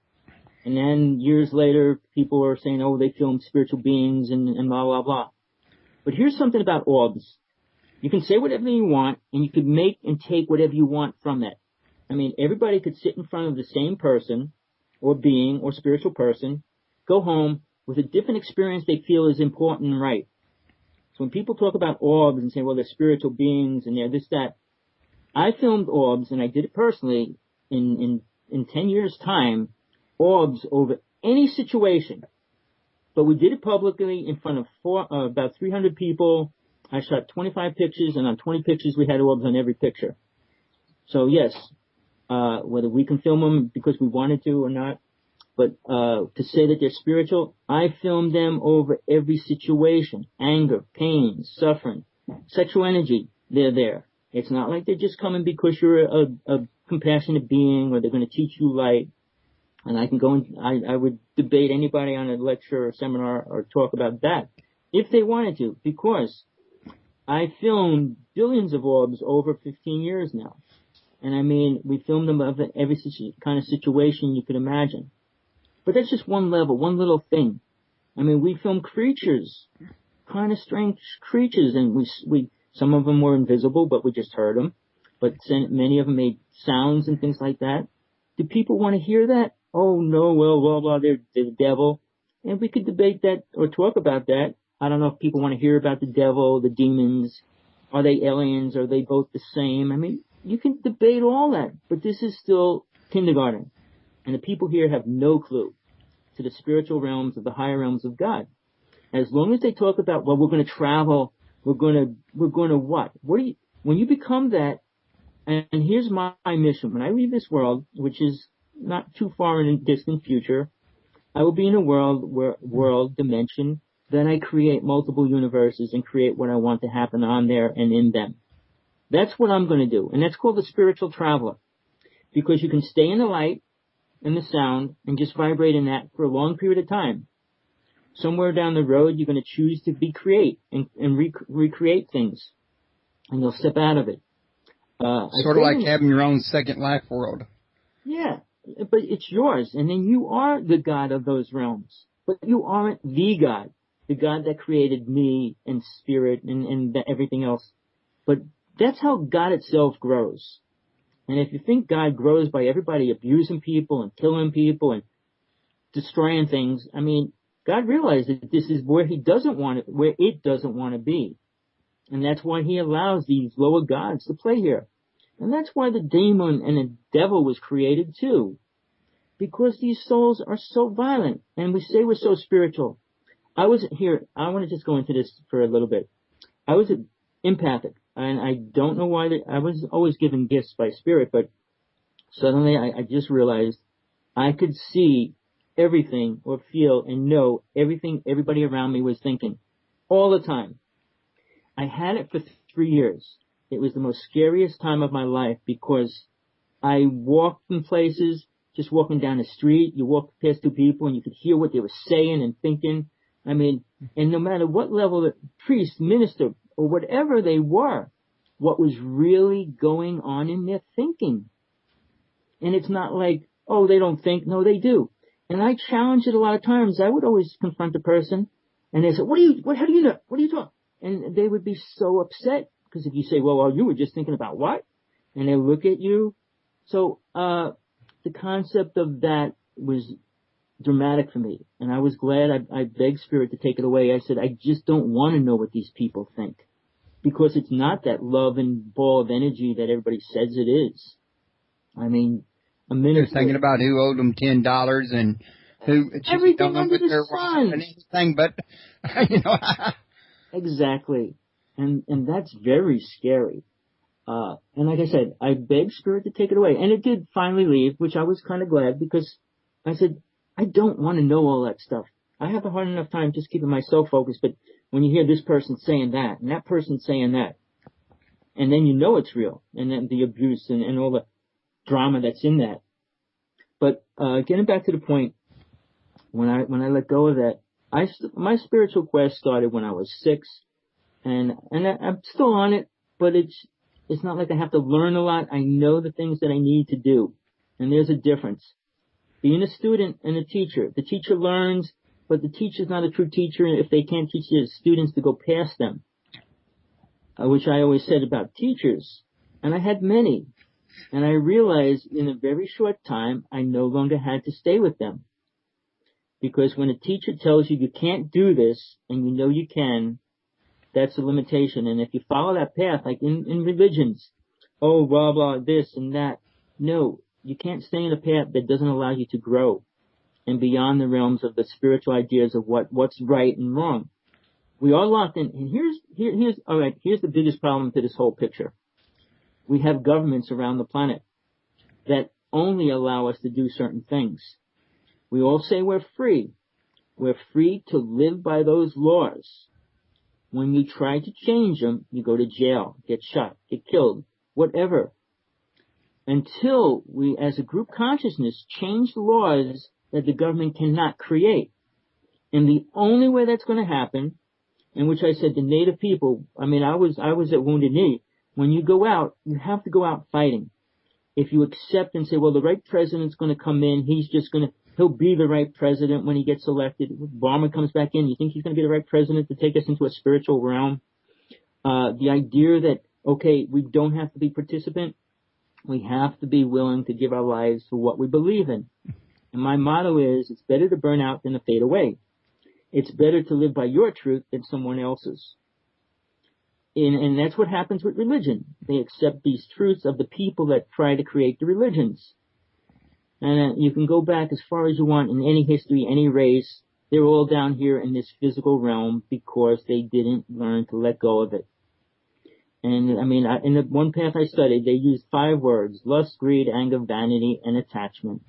And then years later, people were saying, oh, they filmed spiritual beings and blah, blah, blah. But here's something about orbs. You can say whatever you want, and you could make and take whatever you want from it. I mean, everybody could sit in front of the same person or being or spiritual person, go home with a different experience they feel is important and right. So when people talk about orbs and say, well, they're spiritual beings and they're this, that, I filmed orbs, and I did it personally in 10 years' time, orbs over any situation. But we did it publicly in front of about 300 people. I shot 25 pictures, and on 20 pictures, we had orbs on every picture. So, yes, whether we can film them because we wanted to or not, but to say that they're spiritual, I filmed them over every situation. Anger, pain, suffering, sexual energy, they're there. It's not like they're just coming because you're a compassionate being or they're going to teach you light. And I can go and I would debate anybody on a lecture or seminar or talk about that if they wanted to, because I filmed billions of orbs over 15 years now. And I mean, we filmed them of every kind of situation you could imagine. But that's just one level, one little thing. I mean, we filmed creatures, kind of strange creatures, and we some of them were invisible, but we just heard them. But many of them made sounds and things like that. Do people want to hear that? Oh no, well, blah, blah, they're the devil. And we could debate that or talk about that. I don't know if people want to hear about the devil, the demons. Are they aliens? Are they both the same? I mean, you can debate all that, but this is still kindergarten. And the people here have no clue to the spiritual realms of the higher realms of God. As long as they talk about, well, we're going to travel, we're going to what? When you become that, and here's my mission. When I leave this world, which is not too far in a distant future, I will be in a world dimension. Then I create multiple universes and create what I want to happen on there and in them. That's what I'm going to do. And that's called the spiritual traveler. Because you can stay in the light and the sound and just vibrate in that for a long period of time. Somewhere down the road, you're going to choose to create and recreate things. And you'll step out of it. Sort of like having your own second life world. Yeah, but it's yours. And then you are the God of those realms. But you aren't the God. The God that created me and spirit and everything else. But that's how God itself grows. And if you think God grows by everybody abusing people and killing people and destroying things, I mean, God realized that this is where it doesn't want to be. And that's why he allows these lower gods to play here. And that's why the demon and the devil was created too. Because these souls are so violent. And we say we're so spiritual. I want to just go into this for a little bit. I was empathic. And I don't know why. I was always given gifts by spirit. But suddenly I just realized I could see everything or feel and know everything everybody around me was thinking. All the time. I had it for 3 years. It was the most scariest time of my life because I walked in places, just walking down the street, you walk past two people and you could hear what they were saying and thinking. I mean, and no matter what level the priest, minister, or whatever they were, what was really going on in their thinking. And it's not like, oh, they don't think. No, they do. And I challenged it a lot of times. I would always confront a person and they said, how do you know? What are you talking? And they would be so upset because if you say, well, you were just thinking about what? And they look at you. So, the concept of that was dramatic for me. And I was glad I begged Spirit to take it away. I said, I just don't want to know what these people think because it's not that love and ball of energy that everybody says it is. I mean, a minute. They're thinking about who owed them $10 and who everything under the sun. And anything but, you know. Exactly. And that's very scary. And like I said, I begged Spirit to take it away. And it did finally leave, which I was kind of glad because I said, I don't want to know all that stuff. I have a hard enough time just keeping myself focused, but when you hear this person saying that, and that person saying that, and then you know it's real, and then the abuse and all the drama that's in that. But getting back to the point, when I let go of that, my spiritual quest started when I was 6, and I'm still on it, but it's not like I have to learn a lot. I know the things that I need to do, and there's a difference. Being a student and a teacher, the teacher learns, but the teacher's not a true teacher if they can't teach their students to go past them, which I always said about teachers, and I had many, and I realized in a very short time I no longer had to stay with them. Because when a teacher tells you you can't do this, and you know you can, that's a limitation. And if you follow that path, like in religions, oh, blah, blah, this and that, no, you can't stay in a path that doesn't allow you to grow and beyond the realms of the spiritual ideas of what's right and wrong. We are locked in. And here's the biggest problem to this whole picture. We have governments around the planet that only allow us to do certain things. We all say we're free. We're free to live by those laws. When you try to change them, you go to jail, get shot, get killed, whatever. Until we, as a group consciousness, change the laws that the government cannot create. And the only way that's going to happen, in which I said the native people, I mean, I was at Wounded Knee. When you go out, you have to go out fighting. if you accept and say, well, the right president's going to come in, he'll be the right president when he gets elected. Obama comes back in, you think he's going to be the right president to take us into a spiritual realm? The idea that, okay, we don't have to be participant, we have to be willing to give our lives for what we believe in. And my motto is, it's better to burn out than to fade away. It's better to live by your truth than someone else's. And that's what happens with religion. They accept these truths of the people that try to create the religions. And you can go back as far as you want in any history, any race. They're all down here in this physical realm because they didn't learn to let go of it. And I mean, in the one path I studied, they used 5 words: lust, greed, anger, vanity, and attachment.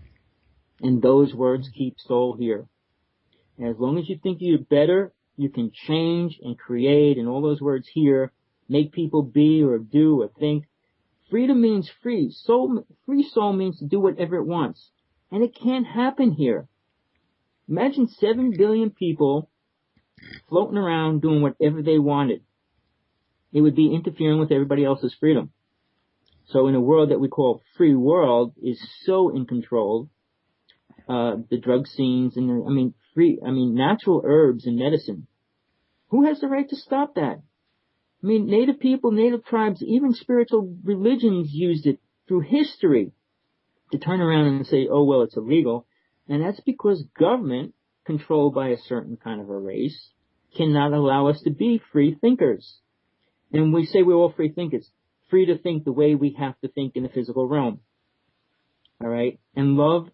And those words keep soul here. And as long as you think you're better, you can change and create, and all those words here, make people be or do or think. Freedom means free. Free soul means to do whatever it wants. And it can't happen here. Imagine 7 billion people floating around doing whatever they wanted. It would be interfering with everybody else's freedom. So in a world that we call free world is so in control, the drug scenes and natural herbs and medicine. Who has the right to stop that? I mean, native people, native tribes, even spiritual religions used it through history to turn around and say, oh, well, it's illegal. And that's because government, controlled by a certain kind of a race, cannot allow us to be free thinkers. And we say we're all free thinkers, free to think the way we have to think in the physical realm. All right? And love,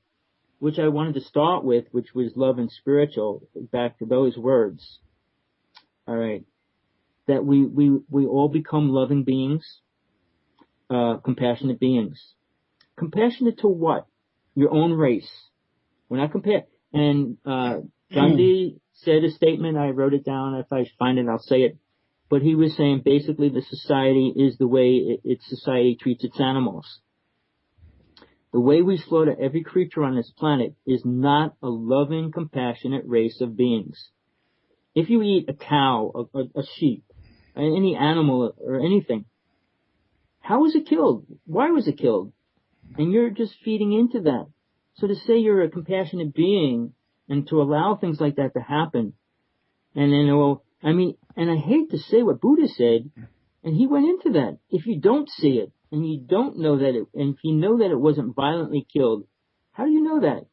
which I wanted to start with, which was love and spiritual, back to those words. All right? That we all become loving beings, compassionate beings. Compassionate to what? Your own race. We're not And Gandhi said a statement, I wrote it down, if I find it I'll say it, but he was saying basically the society is the way its society treats its animals. The way we slaughter every creature on this planet is not a loving, compassionate race of beings. If you eat a cow, a sheep, any animal or anything, how was it killed? Why was it killed? And you're just feeding into that. So to say you're a compassionate being and to allow things like that to happen, and then, and I hate to say what Buddha said, and he went into that. If you don't see it, and you don't know that and if you know that it wasn't violently killed, how do you know that?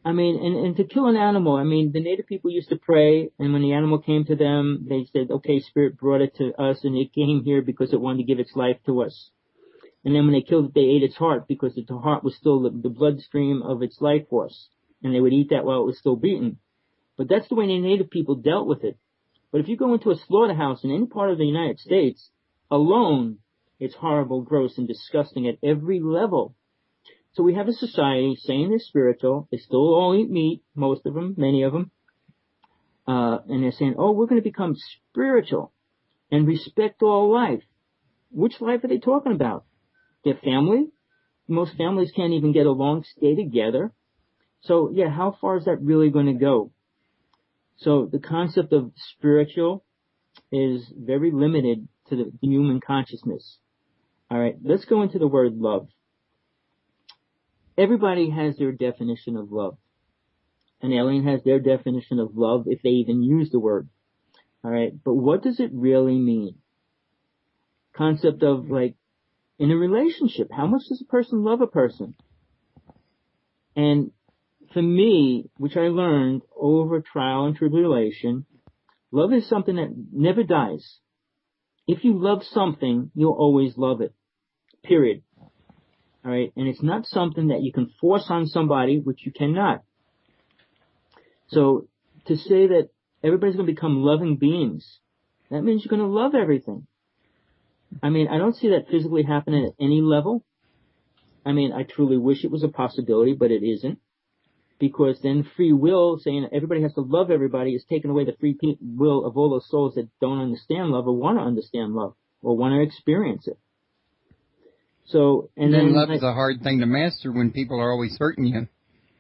I mean, and to kill an animal, the native people used to pray, and when the animal came to them, they said, okay, spirit brought it to us, and it came here because it wanted to give its life to us. And then when they killed it, they ate its heart because the heart was still the bloodstream of its life force. And they would eat that while it was still beaten. But that's the way the native people dealt with it. But if you go into a slaughterhouse in any part of the United States, alone, it's horrible, gross, and disgusting at every level. So we have a society saying they're spiritual. They still all eat meat, most of them, many of them. And they're saying, oh, we're going to become spiritual and respect all life. Which life are they talking about? Their family? Most families can't even get along, stay together. So, yeah, how far is that really going to go? So the concept of spiritual is very limited to the human consciousness. All right, let's go into the word love. Everybody has their definition of love. An alien has their definition of love if they even use the word. All right, but what does it really mean? Concept of in a relationship, how much does a person love a person? And for me, which I learned over trial and tribulation, love is something that never dies. If you love something, you'll always love it. Period. All right? And it's not something that you can force on somebody, which you cannot. So to say that everybody's going to become loving beings, that means you're going to love everything. I don't see that physically happening at any level. I truly wish it was a possibility, but it isn't. Because then free will, saying everybody has to love everybody, is taking away the free will of all those souls that don't understand love or want to understand love or want to experience it. So, and then love is a hard thing to master when people are always hurting you.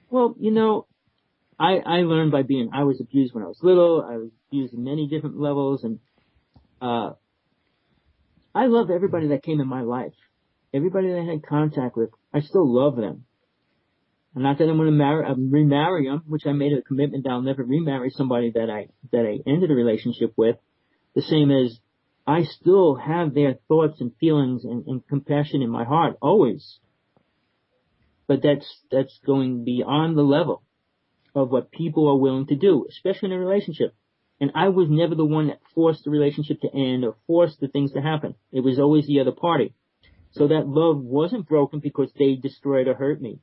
Well, I learned by I was abused when I was little. I was abused in many different levels, and I love everybody that came in my life. everybody that I had contact with, I still love them. And not that I'm going to remarry them, which I made a commitment that I'll never remarry somebody that I ended a relationship with. The same as I still have their thoughts and feelings and compassion in my heart, always. But that's going beyond the level of what people are willing to do, especially in a relationship. And I was never the one that forced the relationship to end or forced the things to happen. It was always the other party. So that love wasn't broken because they destroyed or hurt me.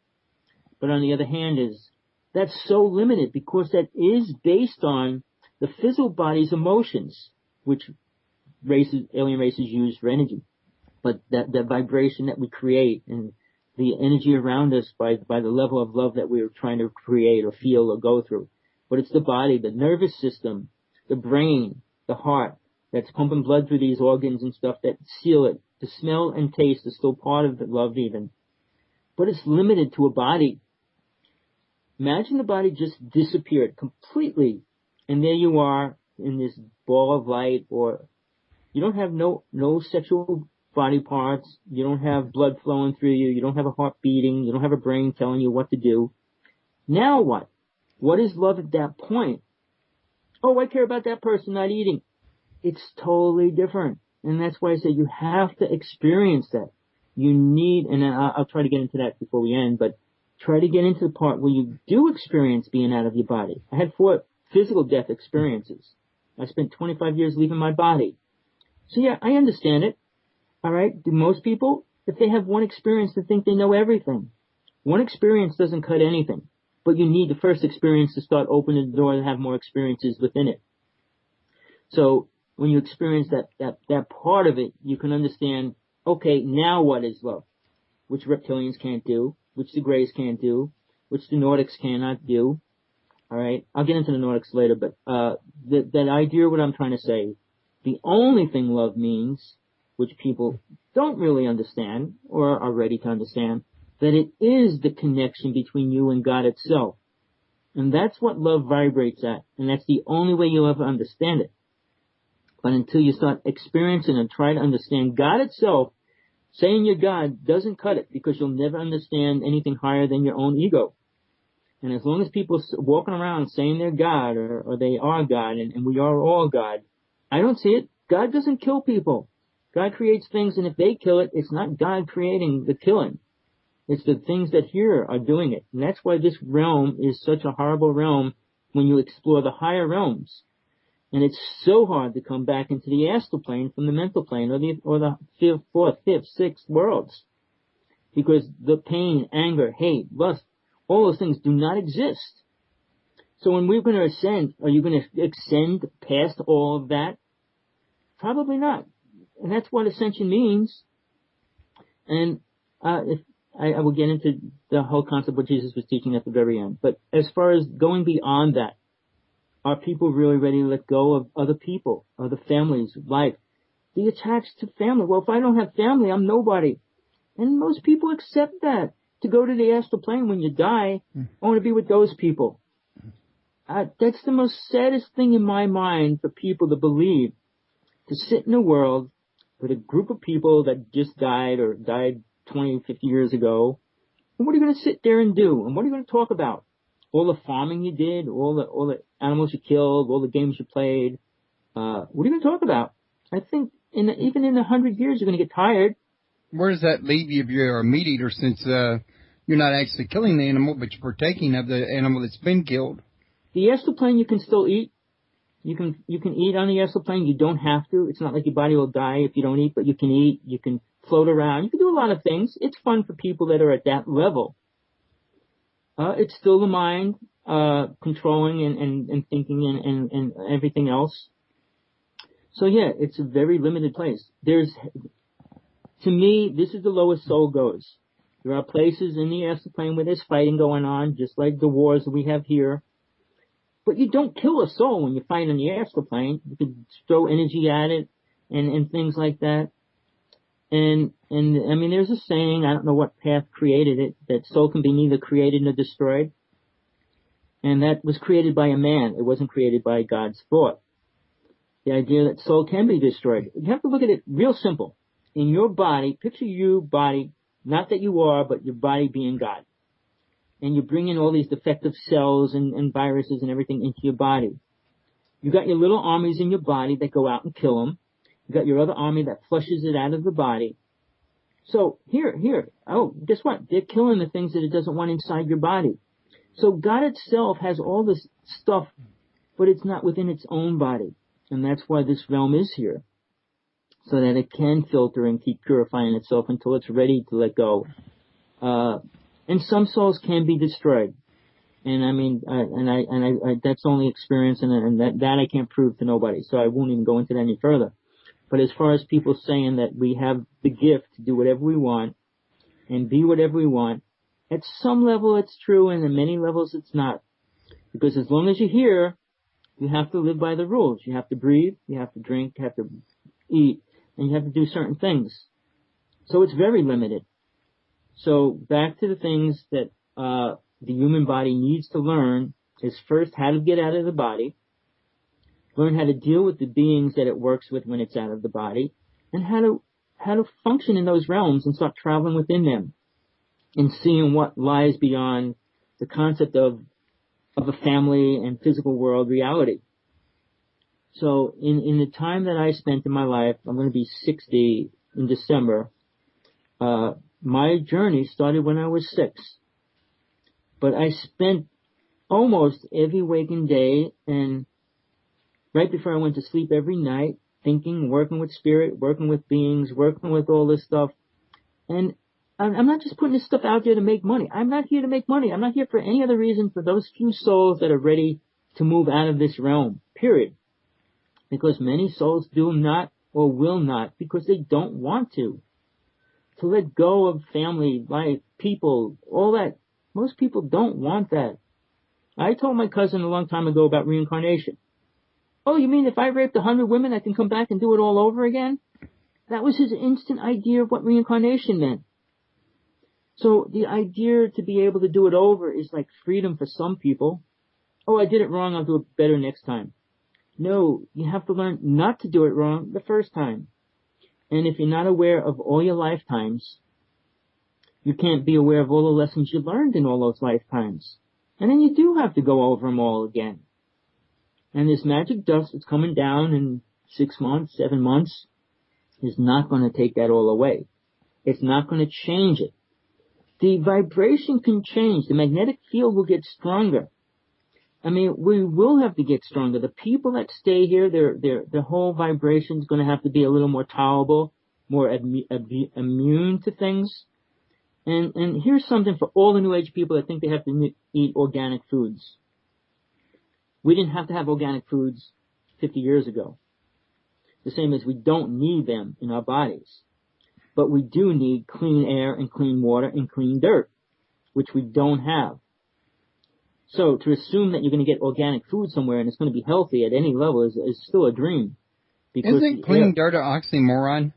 But on the other hand that's so limited because that is based on the physical body's emotions, which alien races use for energy. But that vibration that we create and the energy around us by the level of love that we're trying to create or feel or go through. But it's the body, the nervous system, the brain, the heart that's pumping blood through these organs and stuff that seal it. The smell and taste is still part of the love even. But it's limited to a body. Imagine the body just disappeared completely, and there you are in this ball of light, or you don't have no sexual body parts, you don't have blood flowing through you, you don't have a heart beating, you don't have a brain telling you what to do. Now what? What is love at that point? Oh, I care about that person not eating. It's totally different. And that's why I say you have to experience that. You need, and I'll try to get into that before we end, but try to get into the part where you do experience being out of your body. I had 4 physical death experiences. I spent 25 years leaving my body. So yeah, I understand it. All right. Do most people, if they have one experience, they think they know everything. One experience doesn't cut anything, but you need the first experience to start opening the door and have more experiences within it. So when you experience that part of it, you can understand, okay, now what is love? Which reptilians can't do, which the Greys can't do, which the Nordics cannot do. All right. I'll get into the Nordics later, but that idea, what I'm trying to say, the only thing love means, which people don't really understand or are ready to understand, that it is the connection between you and God itself. And that's what love vibrates at. And that's the only way you'll ever understand it. But until you start experiencing and try to understand God itself, saying you're God doesn't cut it, because you'll never understand anything higher than your own ego. And as long as people walking around saying they're God or they are God and we are all God, I don't see it. God doesn't kill people. God creates things, and if they kill it, it's not God creating the killing. It's the things that here are doing it. And that's why this realm is such a horrible realm when you explore the higher realms. And it's so hard to come back into the astral plane from the mental plane or the 5th, 4th, 5th, 6th worlds. Because the pain, anger, hate, lust, all those things do not exist. So when we're going to ascend, are you going to ascend past all of that? Probably not. And that's what ascension means. And if I will get into the whole concept of what Jesus was teaching at the very end. But as far as going beyond that, are people really ready to let go of other people, other families, life? Be attached to family. Well, if I don't have family, I'm nobody. And most people accept that. To go to the astral plane when you die, I want to be with those people. That's the most saddest thing in my mind for people to believe. To sit in a world with a group of people that just died or died 20, 50 years ago. And what are you going to sit there and do? And what are you going to talk about? All the farming you did, all the animals you killed, all the games you played. What are you going to talk about? I think even in 100 years, you're going to get tired. Where does that leave you if you're a meat eater, since you're not actually killing the animal, but you're partaking of the animal that's been killed? The astral plane you can still eat. You can eat on the astral plane. You don't have to. It's not like your body will die if you don't eat, but you can eat. You can float around. You can do a lot of things. It's fun for people that are at that level. It's still the mind controlling and thinking and everything else. So yeah, it's a very limited place. To me, this is the lowest soul goes. There are places in the astral plane where there's fighting going on, just like the wars that we have here. But you don't kill a soul when you fight in the astral plane. You can throw energy at it and things like that. And I mean, there's a saying, I don't know what path created it, that soul can be neither created nor destroyed. And that was created by a man. It wasn't created by God's thought. The idea that soul can be destroyed. You have to look at it real simple. in your body, picture your body, not that you are, but your body being God. And you bring in all these defective cells and viruses and everything into your body. You got your little armies in your body that go out and kill them. You got your other army that flushes it out of the body. So guess what? They're killing the things that it doesn't want inside your body. So God itself has all this stuff, but it's not within its own body. And that's why this realm is here. So that it can filter and keep purifying itself until it's ready to let go. And some souls can be destroyed. And I mean, I that's only experience, and that I can't prove to nobody. So I won't even go into that any further. But as far as people saying that we have the gift to do whatever we want and be whatever we want, at some level it's true, and at many levels it's not. Because as long as you're here, you have to live by the rules. You have to breathe, you have to drink, you have to eat, and you have to do certain things. So it's very limited. So back to the things that the human body needs to learn is first how to get out of the body, learn how to deal with the beings that it works with when it's out of the body, and how to function in those realms and start traveling within them and seeing what lies beyond the concept of a family and physical world reality. So in the time that I spent in my life, I'm going to be 60 in December, my journey started when I was 6. But I spent almost every waking day and right before I went to sleep every night, thinking, working with spirit, working with beings, working with all this stuff. And I'm not just putting this stuff out there to make money. I'm not here to make money. I'm not here for any other reason for those few souls that are ready to move out of this realm, period. Because many souls do not or will not because they don't want to let go of family, life, people, all that. Most people don't want that. I told my cousin a long time ago about reincarnation. Oh, you mean if I raped 100 women, I can come back and do it all over again? That was his instant idea of what reincarnation meant. So the idea to be able to do it over is like freedom for some people. Oh, I did it wrong, I'll do it better next time. No, you have to learn not to do it wrong the first time. And if you're not aware of all your lifetimes, you can't be aware of all the lessons you learned in all those lifetimes. And then you do have to go over them all again. And this magic dust that's coming down in 6 months, 7 months, is not going to take that all away. It's not going to change it. The vibration can change. The magnetic field will get stronger. I mean, we will have to get stronger. The people that stay here, their whole vibration is going to have to be a little more tolerable, more immune to things. And here's something for all the New Age people that think they have to eat organic foods. We didn't have to have organic foods 50 years ago. The same as we don't need them in our bodies. But we do need clean air and clean water and clean dirt, which we don't have. So to assume that you're going to get organic food somewhere and it's going to be healthy at any level is still a dream. Because isn't clean dirt an oxymoron?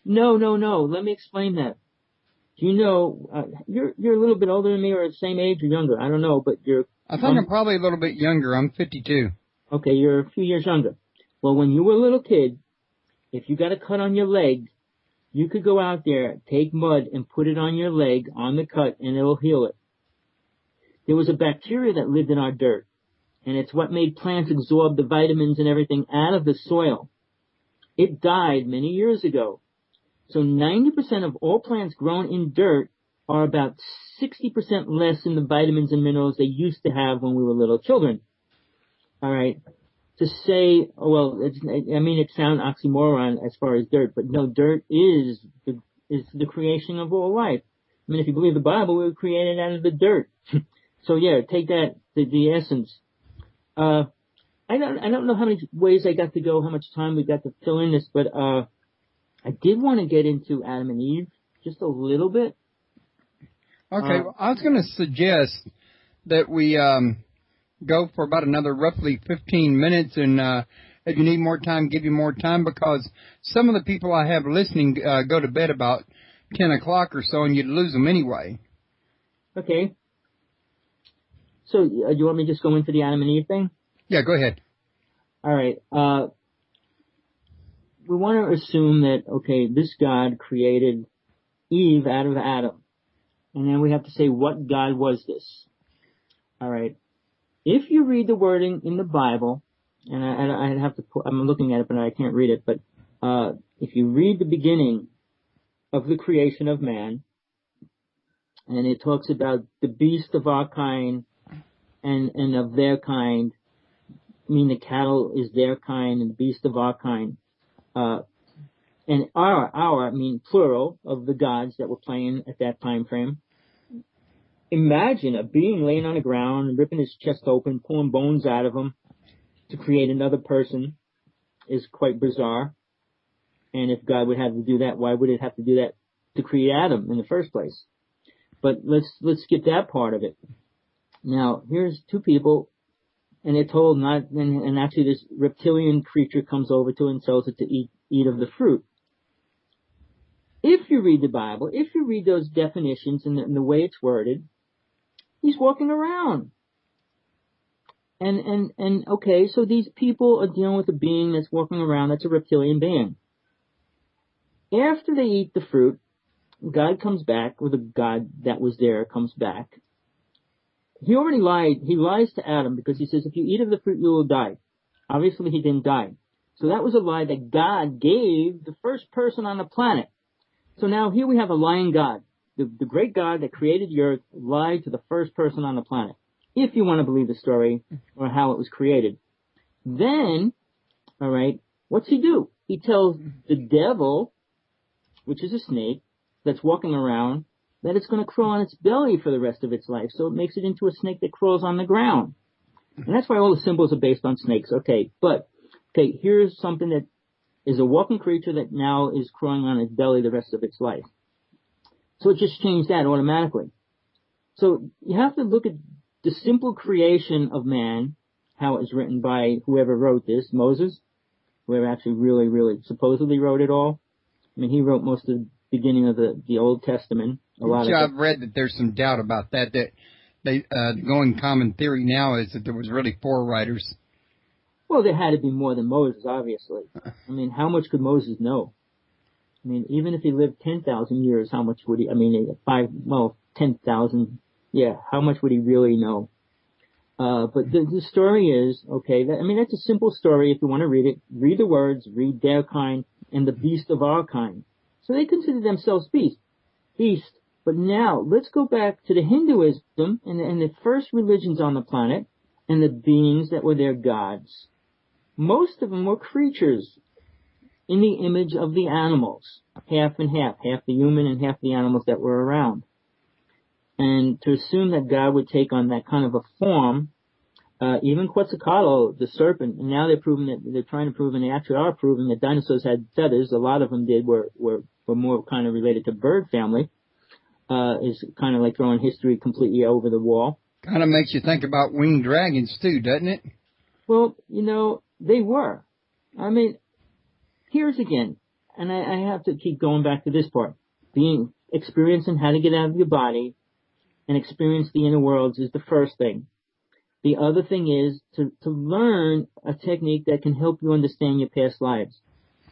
No. Let me explain that. You know, you're a little bit older than me, or the same age or younger. I don't know, but you're... I think I'm probably a little bit younger. I'm 52. Okay, you're a few years younger. Well, when you were a little kid, if you got a cut on your leg, you could go out there, take mud, and put it on your leg, on the cut, and it'll heal it. There was a bacteria that lived in our dirt, and it's what made plants absorb the vitamins and everything out of the soil. It died many years ago. So 90% of all plants grown in dirt are about 60% less in the vitamins and minerals they used to have when we were little children. All right. To say, well, it sounds oxymoron as far as dirt, but no, dirt is the creation of all life. I mean, if you believe the Bible, we were created out of the dirt. So yeah, take that, the essence. I don't know how many ways I got to go, how much time we got to fill in this, but I did want to get into Adam and Eve just a little bit. Okay, well, I was going to suggest that we go for about another roughly 15 minutes, and if you need more time, give you more time, because some of the people I have listening go to bed about 10 o'clock or so, and you'd lose them anyway. Okay. So, you want me to just go into the Adam and Eve thing? Yeah, go ahead. All right. we want to assume that, okay, this God created Eve out of Adam. And then we have to say, what God was this? All right. If you read the wording in the Bible, and I have to I'm looking at it, but I can't read it, but if you read the beginning of the creation of man, and it talks about the beast of our kind and of their kind, I mean the cattle is their kind and the beast of our kind, and our, I mean plural of the gods that were playing at that time frame. Imagine a being laying on the ground and ripping his chest open, pulling bones out of him to create another person is quite bizarre. And if God would have to do that, why would it have to do that to create Adam in the first place? But let's skip that part of it. Now, here's two people, and they're told not, and actually this reptilian creature comes over to it and tells it to eat of the fruit. If you read the Bible, if you read those definitions and the way it's worded, he's walking around. And okay, so these people are dealing with a being that's walking around that's a reptilian being. After they eat the fruit, God comes back, or the God that was there comes back. He already lied. He lies to Adam because he says, if you eat of the fruit, you will die. Obviously, he didn't die. So that was a lie that God gave the first person on the planet. So now here we have a lying God. The great God that created the earth lied to the first person on the planet. If you want to believe the story or how it was created. Then, all right, what's he do? He tells the devil, which is a snake, that's walking around, that it's going to crawl on its belly for the rest of its life. So it makes it into a snake that crawls on the ground. And that's why all the symbols are based on snakes. Okay, but, okay, here's something that is a walking creature that now is crawling on its belly the rest of its life. So it just changed that automatically. So you have to look at the simple creation of man, how it was written by whoever wrote this, Moses, whoever actually really supposedly wrote it all. I mean, he wrote most of the beginning of the Old Testament. I've read that there's some doubt about that they going common theory now is that there was really 4 writers. Well, there had to be more than Moses, obviously. I mean, how much could Moses know? I mean, even if he lived 10,000 years, how much would he, 10,000, yeah, how much would he really know? But the story is, okay, that's a simple story if you want to read it. Read the words, read their kind, and the beast of our kind. So they consider themselves beast. But now, let's go back to the Hinduism and the first religions on the planet, and the beings that were their gods. Most of them were creatures in the image of the animals, half and half the human and half the animals that were around. And to assume that God would take on that kind of a form, even Quetzalcoatl, the serpent, and now they're trying to prove, and they actually are proving that dinosaurs had feathers. A lot of them did, were more kind of related to bird family, is kind of like throwing history completely over the wall. Kind of makes you think about winged dragons too, doesn't it? Well, they were. I mean, here's again, and I have to keep going back to this part. Experiencing how to get out of your body and experience the inner worlds is the first thing. The other thing is to learn a technique that can help you understand your past lives.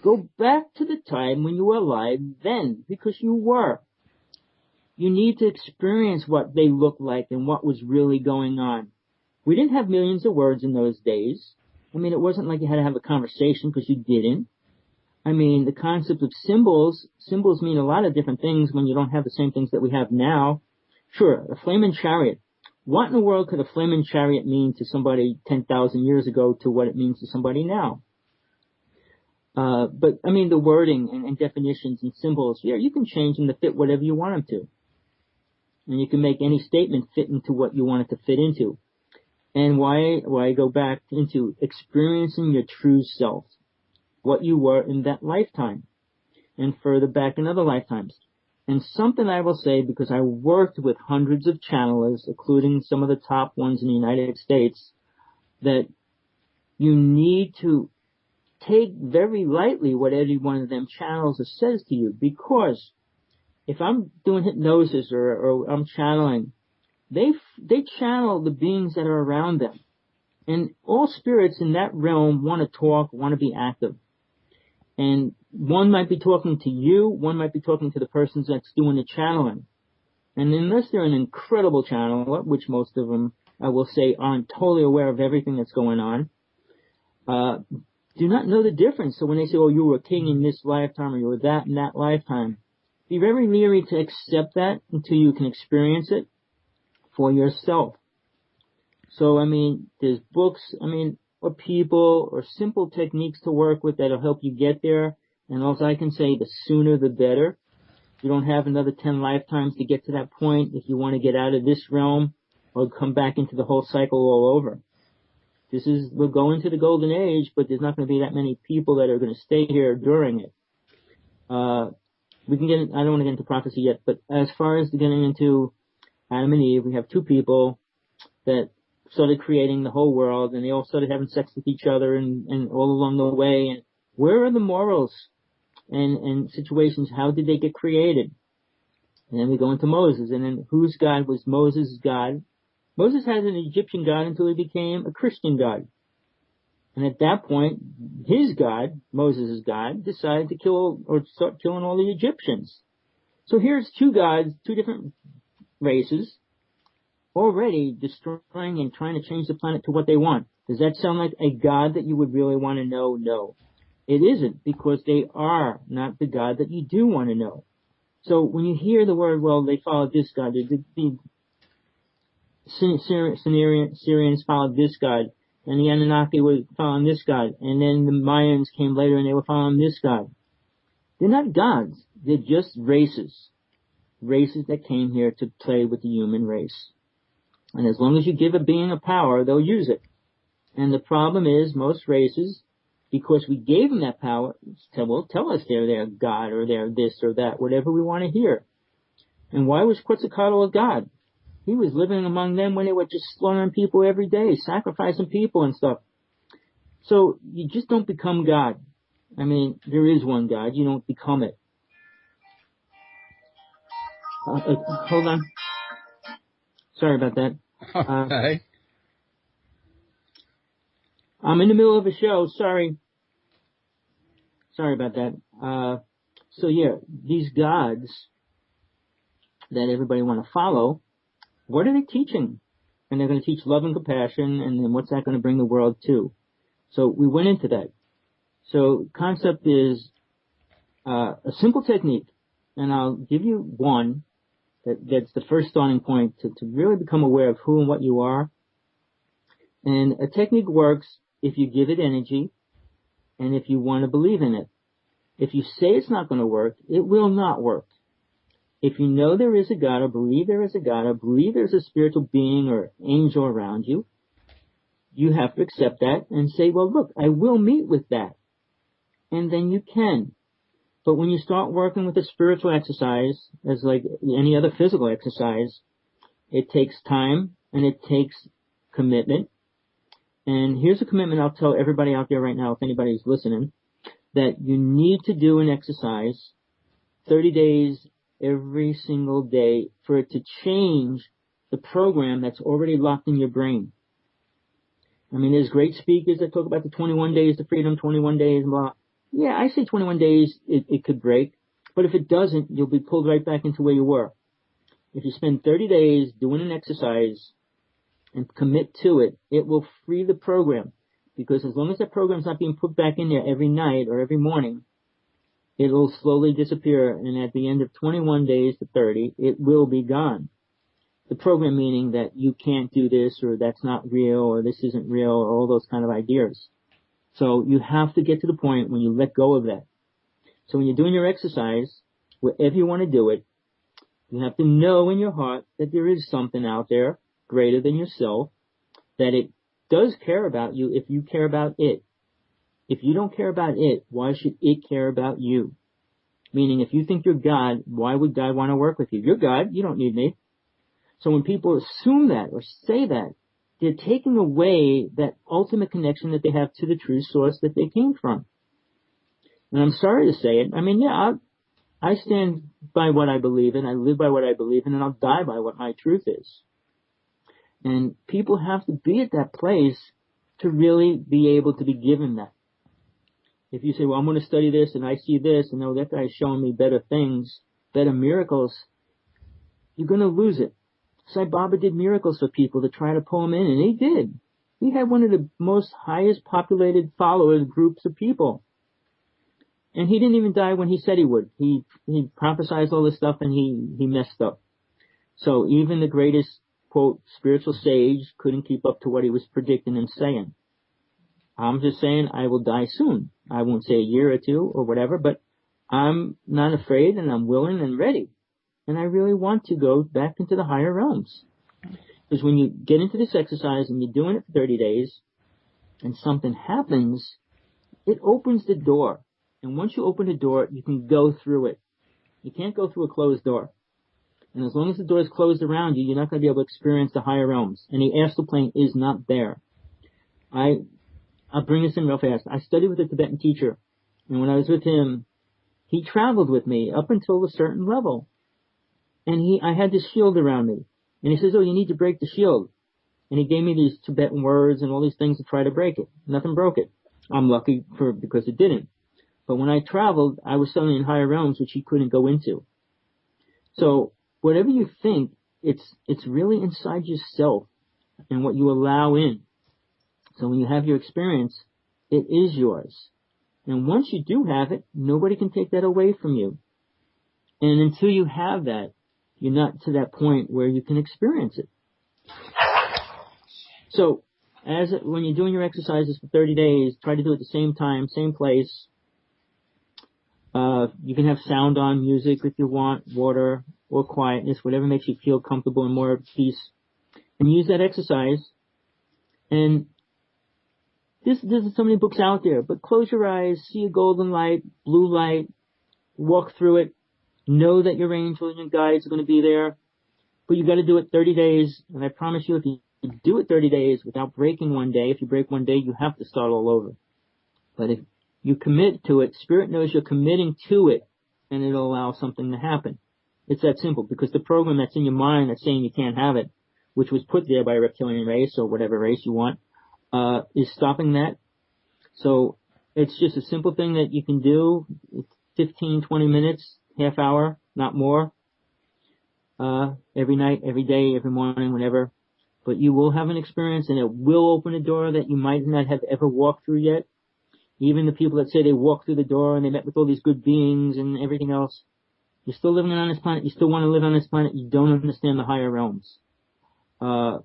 Go back to the time when you were alive then, because you were. You need to experience what they looked like and what was really going on. We didn't have millions of words in those days. I mean, it wasn't like you had to have a conversation because you didn't. I mean, the concept of symbols mean a lot of different things when you don't have the same things that we have now. Sure, a flaming chariot. What in the world could a flaming chariot mean to somebody 10,000 years ago to what it means to somebody now? But, I mean, the wording and definitions and symbols, yeah, you can change them to fit whatever you want them to. And you can make any statement fit into what you want it to fit into. And why go back into experiencing your true self, what you were in that lifetime, and further back in other lifetimes. And something I will say, because I worked with hundreds of channelers, including some of the top ones in the United States, that you need to take very lightly what every one of them channels says to you, because if I'm doing hypnosis or I'm channeling, they channel the beings that are around them. And all spirits in that realm want to talk, want to be active. And one might be talking to you, one might be talking to the person that's doing the channeling. And unless they're an incredible channeler, which most of them, I will say, aren't totally aware of everything that's going on, do not know the difference. So when they say, oh, you were a king in this lifetime or you were that in that lifetime, be very leery to accept that until you can experience it for yourself. So, I mean, there's books, or people or simple techniques to work with that'll help you get there. And also I can say the sooner the better. You don't have another 10 lifetimes to get to that point if you want to get out of this realm or come back into the whole cycle all over. We're going to the golden age, but there's not going to be that many people that are going to stay here during it. I don't want to get into prophecy yet, but as far as getting into Adam and Eve, we have two people that started creating the whole world, and they all started having sex with each other and all along the way. And where are the morals and situations? How did they get created? And then we go into Moses, and then whose God was Moses' God? Moses had an Egyptian God until he became a Christian God. And at that point, his God, Moses' God, decided to start killing all the Egyptians. So here's two gods, two different races, already destroying and trying to change the planet to what they want. Does that sound like a God that you would really want to know? No. It isn't, because they are not the God that you do want to know. So when you hear the word, well, they followed this God, the Syrians followed this God, and the Anunnaki were following this God, and then the Mayans came later and they were following this God. They're not gods. They're just races. Races that came here to play with the human race. And as long as you give a being a power, they'll use it. And the problem is, most races, because we gave them that power, tell us they're their God or they're this or that, whatever we want to hear. And why was Quetzalcoatl a god? He was living among them when they were just slaughtering people every day, sacrificing people and stuff. So you just don't become God. There is one God. You don't become it. Hold on. Sorry about that. Okay. I'm in the middle of a show. Sorry about that. So yeah, these gods that everybody want to follow, what are they teaching? And they're going to teach love and compassion, and then what's that going to bring the world to? So we went into that. So concept is a simple technique, and I'll give you one that's the first starting point to really become aware of who and what you are. And a technique works if you give it energy and if you want to believe in it. If you say it's not going to work, it will not work. If you know there is a God, or believe there is a God, or believe there's a spiritual being or angel around you, you have to accept that and say, well, look, I will meet with that. And then you can. But when you start working with a spiritual exercise, as like any other physical exercise, it takes time and it takes commitment. And here's a commitment I'll tell everybody out there right now, if anybody's listening, that you need to do an exercise 30 days every single day for it to change the program that's already locked in your brain. There's great speakers that talk about the 21 days to freedom, 21 days, blah. Yeah, I say 21 days, it could break. But if it doesn't, you'll be pulled right back into where you were. If you spend 30 days doing an exercise and commit to it, it will free the program. Because as long as that program's not being put back in there every night or every morning, it'll slowly disappear. And at the end of 21 days to 30, it will be gone. The program meaning that you can't do this, or that's not real, or this isn't real, or all those kind of ideas. So you have to get to the point when you let go of that. So when you're doing your exercise, wherever you want to do it, you have to know in your heart that there is something out there greater than yourself, that it does care about you if you care about it. If you don't care about it, why should it care about you? Meaning, if you think you're God, why would God want to work with you? You're God, you don't need me. So when people assume that or say that, they're taking away that ultimate connection that they have to the true source that they came from. And I'm sorry to say it. I stand by what I believe in. I live by what I believe in, and I'll die by what my truth is. And people have to be at that place to really be able to be given that. If you say, well, I'm going to study this and I see this and that guy's showing me better things, better miracles, you're going to lose it. Sai Baba did miracles for people to try to pull him in, and he did. He had one of the most highest populated followers groups of people. And he didn't even die when he said he would. He prophesied all this stuff and he messed up. So even the greatest, quote, spiritual sage couldn't keep up to what he was predicting and saying. I'm just saying I will die soon. I won't say a year or two or whatever, but I'm not afraid and I'm willing and ready. And I really want to go back into the higher realms. Because when you get into this exercise and you're doing it for 30 days and something happens, it opens the door. And once you open the door, you can go through it. You can't go through a closed door. And as long as the door is closed around you, you're not going to be able to experience the higher realms. And the astral plane is not there. I'll bring this in real fast. I studied with a Tibetan teacher. And when I was with him, he traveled with me up until a certain level. And I had this shield around me. And he says, oh, you need to break the shield. And he gave me these Tibetan words and all these things to try to break it. Nothing broke it. I'm lucky because it didn't. But when I traveled, I was suddenly in higher realms, which he couldn't go into. So whatever you think, it's really inside yourself and what you allow in. So when you have your experience, it is yours. And once you do have it, nobody can take that away from you. And until you have that, you're not to that point where you can experience it. So when you're doing your exercises for 30 days, try to do it at the same time, same place. You can have sound on, music if you want, water or quietness, whatever makes you feel comfortable and more at peace. And use that exercise. And there's so many books out there, but close your eyes, see a golden light, blue light, walk through it. Know that your angels and your guides are going to be there. But you got to do it 30 days. And I promise you, if you do it 30 days without breaking one day, if you break one day, you have to start all over. But if you commit to it, Spirit knows you're committing to it, and it'll allow something to happen. It's that simple, because the program that's in your mind that's saying you can't have it, which was put there by a reptilian race or whatever race you want, is stopping that. So it's just a simple thing that you can do. It's 15, 20 minutes, half hour, not more. Every night, every day, every morning, whenever. But you will have an experience, and it will open a door that you might not have ever walked through yet. Even the people that say they walked through the door and they met with all these good beings and everything else, you're still living on this planet. You still want to live on this planet. You don't understand the higher realms. I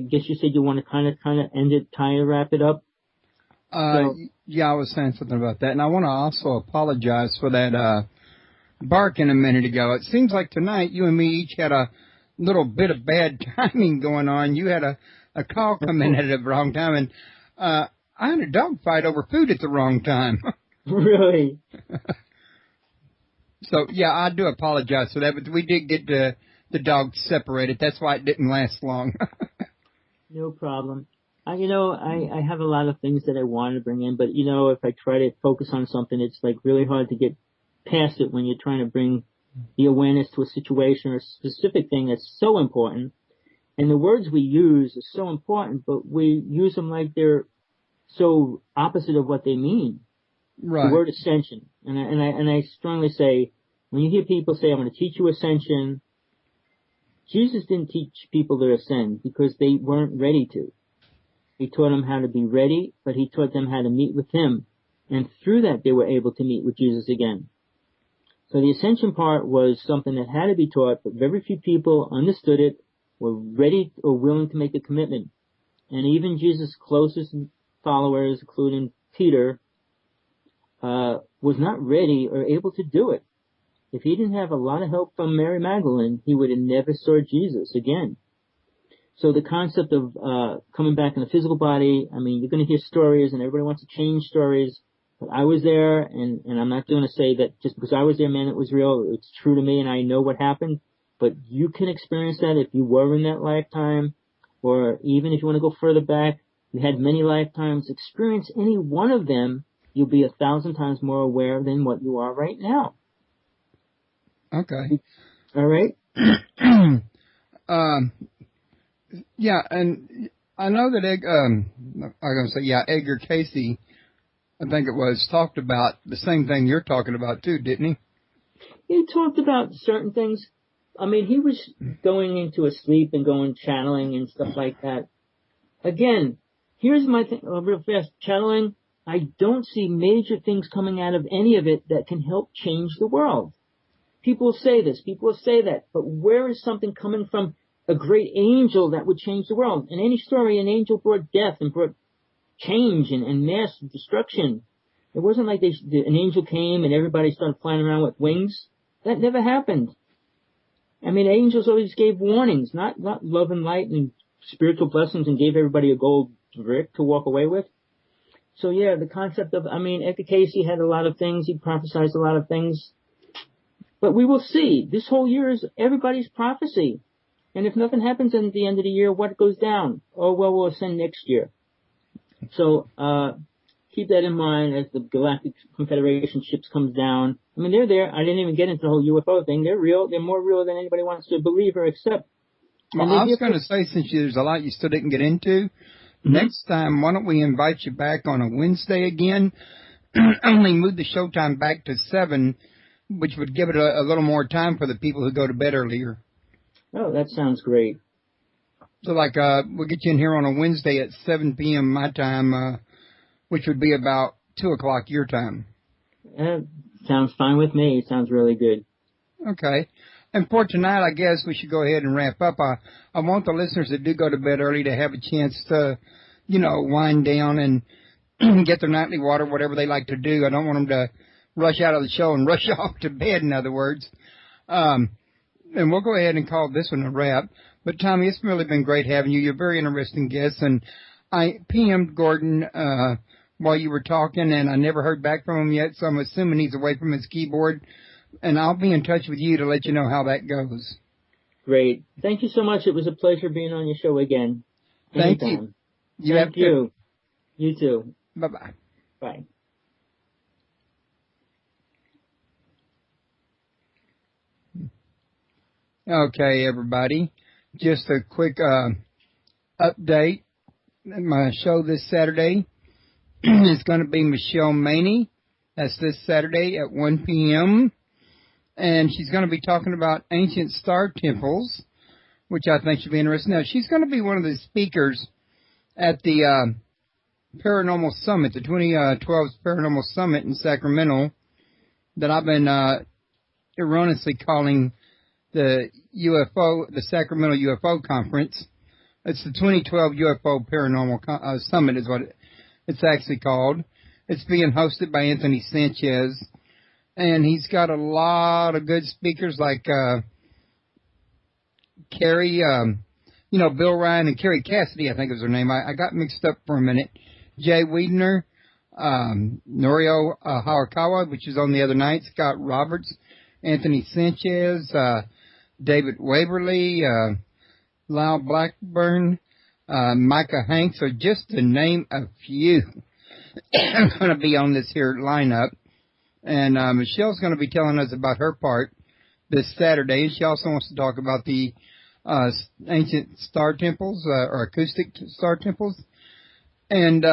guess you said you want to kind of end it, wrap it up. Yeah, I was saying something about that, and I want to also apologize for that barking a minute ago. It seems like tonight you and me each had a little bit of bad timing going on. You had a call come in at the wrong time, and I had a dog fight over food at the wrong time. Really? So, yeah, I do apologize for that, but we did get the dogs separated. That's why it didn't last long. No problem. I have a lot of things that I want to bring in, but, if I try to focus on something, it's like really hard to get past it when you're trying to bring the awareness to a situation or a specific thing that's so important. And the words we use are so important, but we use them like they're so opposite of what they mean. Right. The word ascension. And I strongly say, when you hear people say, I'm going to teach you ascension, Jesus didn't teach people to ascend because they weren't ready to. He taught them how to be ready, but he taught them how to meet with him. And through that, they were able to meet with Jesus again. So the ascension part was something that had to be taught, but very few people understood it, were ready or willing to make a commitment. And even Jesus' closest followers, including Peter, was not ready or able to do it. If he didn't have a lot of help from Mary Magdalene, he would have never saw Jesus again. So the concept of coming back in a physical body, I mean, you're going to hear stories, and everybody wants to change stories. But I was there, and I'm not going to say that just because I was there, man, it was real. It's true to me, and I know what happened. But you can experience that if you were in that lifetime, or even if you want to go further back, you had many lifetimes. Experience any one of them, you'll be 1,000 times more aware than what you are right now. Okay. All right? Yeah, and I know that Edgar Casey I think it was, talked about the same thing you're talking about too, didn't he? He talked about certain things. I mean, he was going into a sleep and going channeling and stuff like that. Again, here's my thing, real fast. Channeling, I don't see major things coming out of any of it that can help change the world. People say this, people say that, but where is something coming from a great angel that would change the world? In any story, an angel brought death and brought change and mass destruction. It wasn't like an angel came and everybody started flying around with wings. That never happened. I mean, angels always gave warnings, not love and light and spiritual blessings and gave everybody a gold brick to walk away with. So yeah, the concept of, I mean, Edgar Cayce had a lot of things. He prophesied a lot of things. But we will see. This whole year is everybody's prophecy. And if nothing happens at the end of the year, what goes down? Oh, well, we'll ascend next year. So, keep that in mind as the Galactic Confederation ships comes down. I mean, they're there. I didn't even get into the whole UFO thing. They're real. They're more real than anybody wants to believe or accept. Well, I was going to say, since there's a lot you still didn't get into, next time, why don't we invite you back on a Wednesday again? Only move the showtime back to 7, which would give it a little more time for the people who go to bed earlier. Oh, that sounds great. So, like, we'll get you in here on a Wednesday at 7 p.m. my time, which would be about 2 o'clock your time. Sounds fine with me. It sounds really good. Okay. And for tonight, I guess we should go ahead and wrap up. I want the listeners that do go to bed early to have a chance to, wind down and get their nightly water, whatever they like to do. I don't want them to rush out of the show and rush off to bed, in other words. And we'll go ahead and call this one a wrap. But, Tommy, it's really been great having you. You're a very interesting guest. And I PM'd Gordon while you were talking, and I never heard back from him yet, so I'm assuming he's away from his keyboard. And I'll be in touch with you to let you know how that goes. Great. Thank you so much. It was a pleasure being on your show again. Thank Anytime. you. Thank you. You too. Bye-bye. Bye. Okay, everybody. Just a quick update. My show this Saturday is going to be Michelle Maney. That's this Saturday at 1 p.m. And she's going to be talking about ancient star temples, which I think should be interesting. Now, she's going to be one of the speakers at the Paranormal Summit, the 2012 Paranormal Summit in Sacramento, that I've been erroneously calling the Sacramento UFO Conference. It's the 2012 UFO Paranormal Summit is what it's actually called. It's being hosted by Anthony Sanchez, and he's got a lot of good speakers like Carrie, Bill Ryan and Carrie Cassidy, I think is her name. I got mixed up for a minute. Jay Wiedner, Norio Hawakawa, which is on the other night, Scott Roberts, Anthony Sanchez, David Waverly, Lyle Blackburn, Micah Hanks, are just to name a few. I'm going to be on this here lineup. And Michelle's going to be telling us about her part this Saturday. She also wants to talk about the ancient star temples, or acoustic star temples. And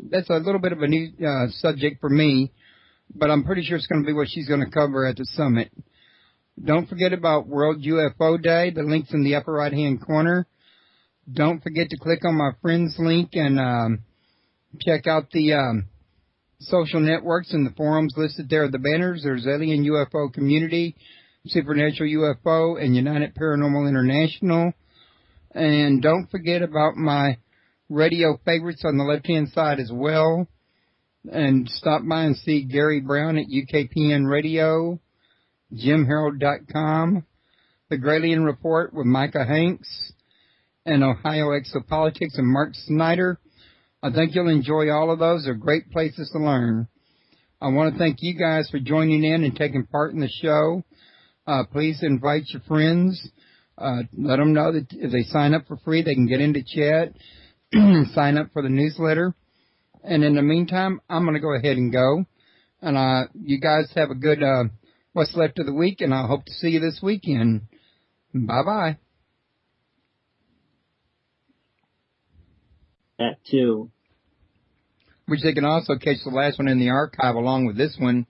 that's a little bit of a new subject for me, but I'm pretty sure it's going to be what she's going to cover at the summit. Don't forget about World UFO Day. The link's in the upper right-hand corner. Don't forget to click on my friends link and check out the social networks and the forums listed there at the banners. There's Alien UFO Community, Supernatural UFO, and United Paranormal International. And don't forget about my radio favorites on the left-hand side as well. And stop by and see Gary Brown at UKPN Radio, JimHarold.com, The Gralien Report with Micah Hanks, and Ohio Exopolitics and Mark Snyder. I think you'll enjoy all of those. They're great places to learn. I want to thank you guys for joining in and taking part in the show. Please invite your friends. Let them know that if they sign up for free, they can get into chat and sign up for the newsletter. And in the meantime, I'm going to go ahead and go. And you guys have a good what's left of the week, and I hope to see you this weekend. Bye-bye. That too. which they can also catch the last one in the archive along with this one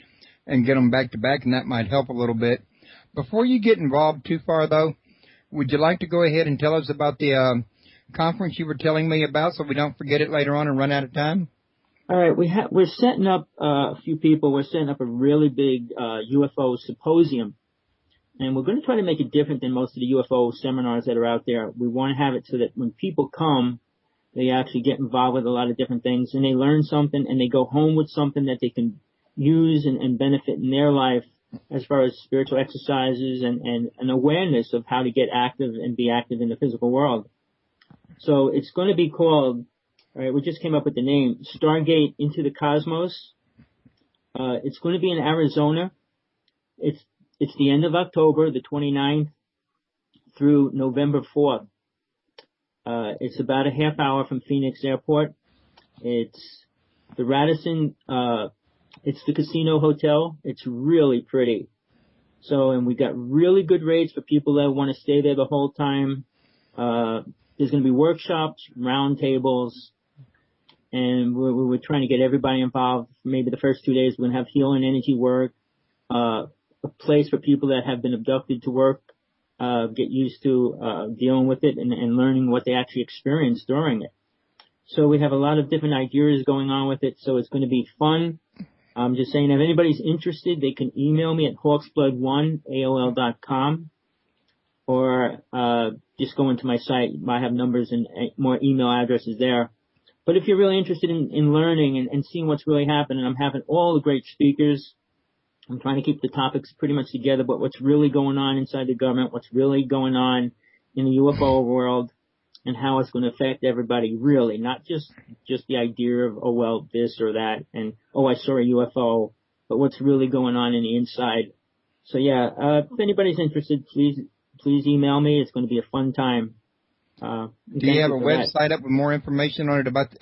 and get them back to back, and that might help a little bit. Before you get involved too far, though, would you like to go ahead and tell us about the conference you were telling me about so we don't forget it later on and run out of time? All right, we're setting up a few people. We're setting up a really big UFO symposium, and we're going to try to make it different than most of the UFO seminars that are out there. We want to have it so that when people come, they actually get involved with a lot of different things, and they learn something, and they go home with something that they can use and benefit in their life as far as spiritual exercises and an awareness of how to get active and be active in the physical world. So it's going to be called, all right, we just came up with the name, Stargate Into the Cosmos. It's going to be in Arizona. It's the end of October, the 29th, through November 4th. It's about a half hour from Phoenix Airport. It's the Radisson, it's the casino hotel. It's really pretty. So, and we got really good rates for people that want to stay there the whole time. There's going to be workshops, round tables, and we're trying to get everybody involved. Maybe the first 2 days we're going to have healing energy work, a place for people that have been abducted to work, get used to dealing with it and learning what they actually experienced during it. So we have a lot of different ideas going on with it, so it's going to be fun. I'm just saying, if anybody's interested, they can email me at hawksblood1@aol.com, or just go into my site. I have numbers and more email addresses there. But if you're really interested in learning and seeing what's really happening, I'm having all the great speakers. I'm trying to keep the topics pretty much together, but what's really going on inside the government, what's really going on in the UFO world, and how it's going to affect everybody, really, not just the idea of, oh, well, this or that, and, oh, I saw a UFO, but what's really going on in the inside. So, yeah, if anybody's interested, please email me. It's going to be a fun time. Do you have a website up with more information on it about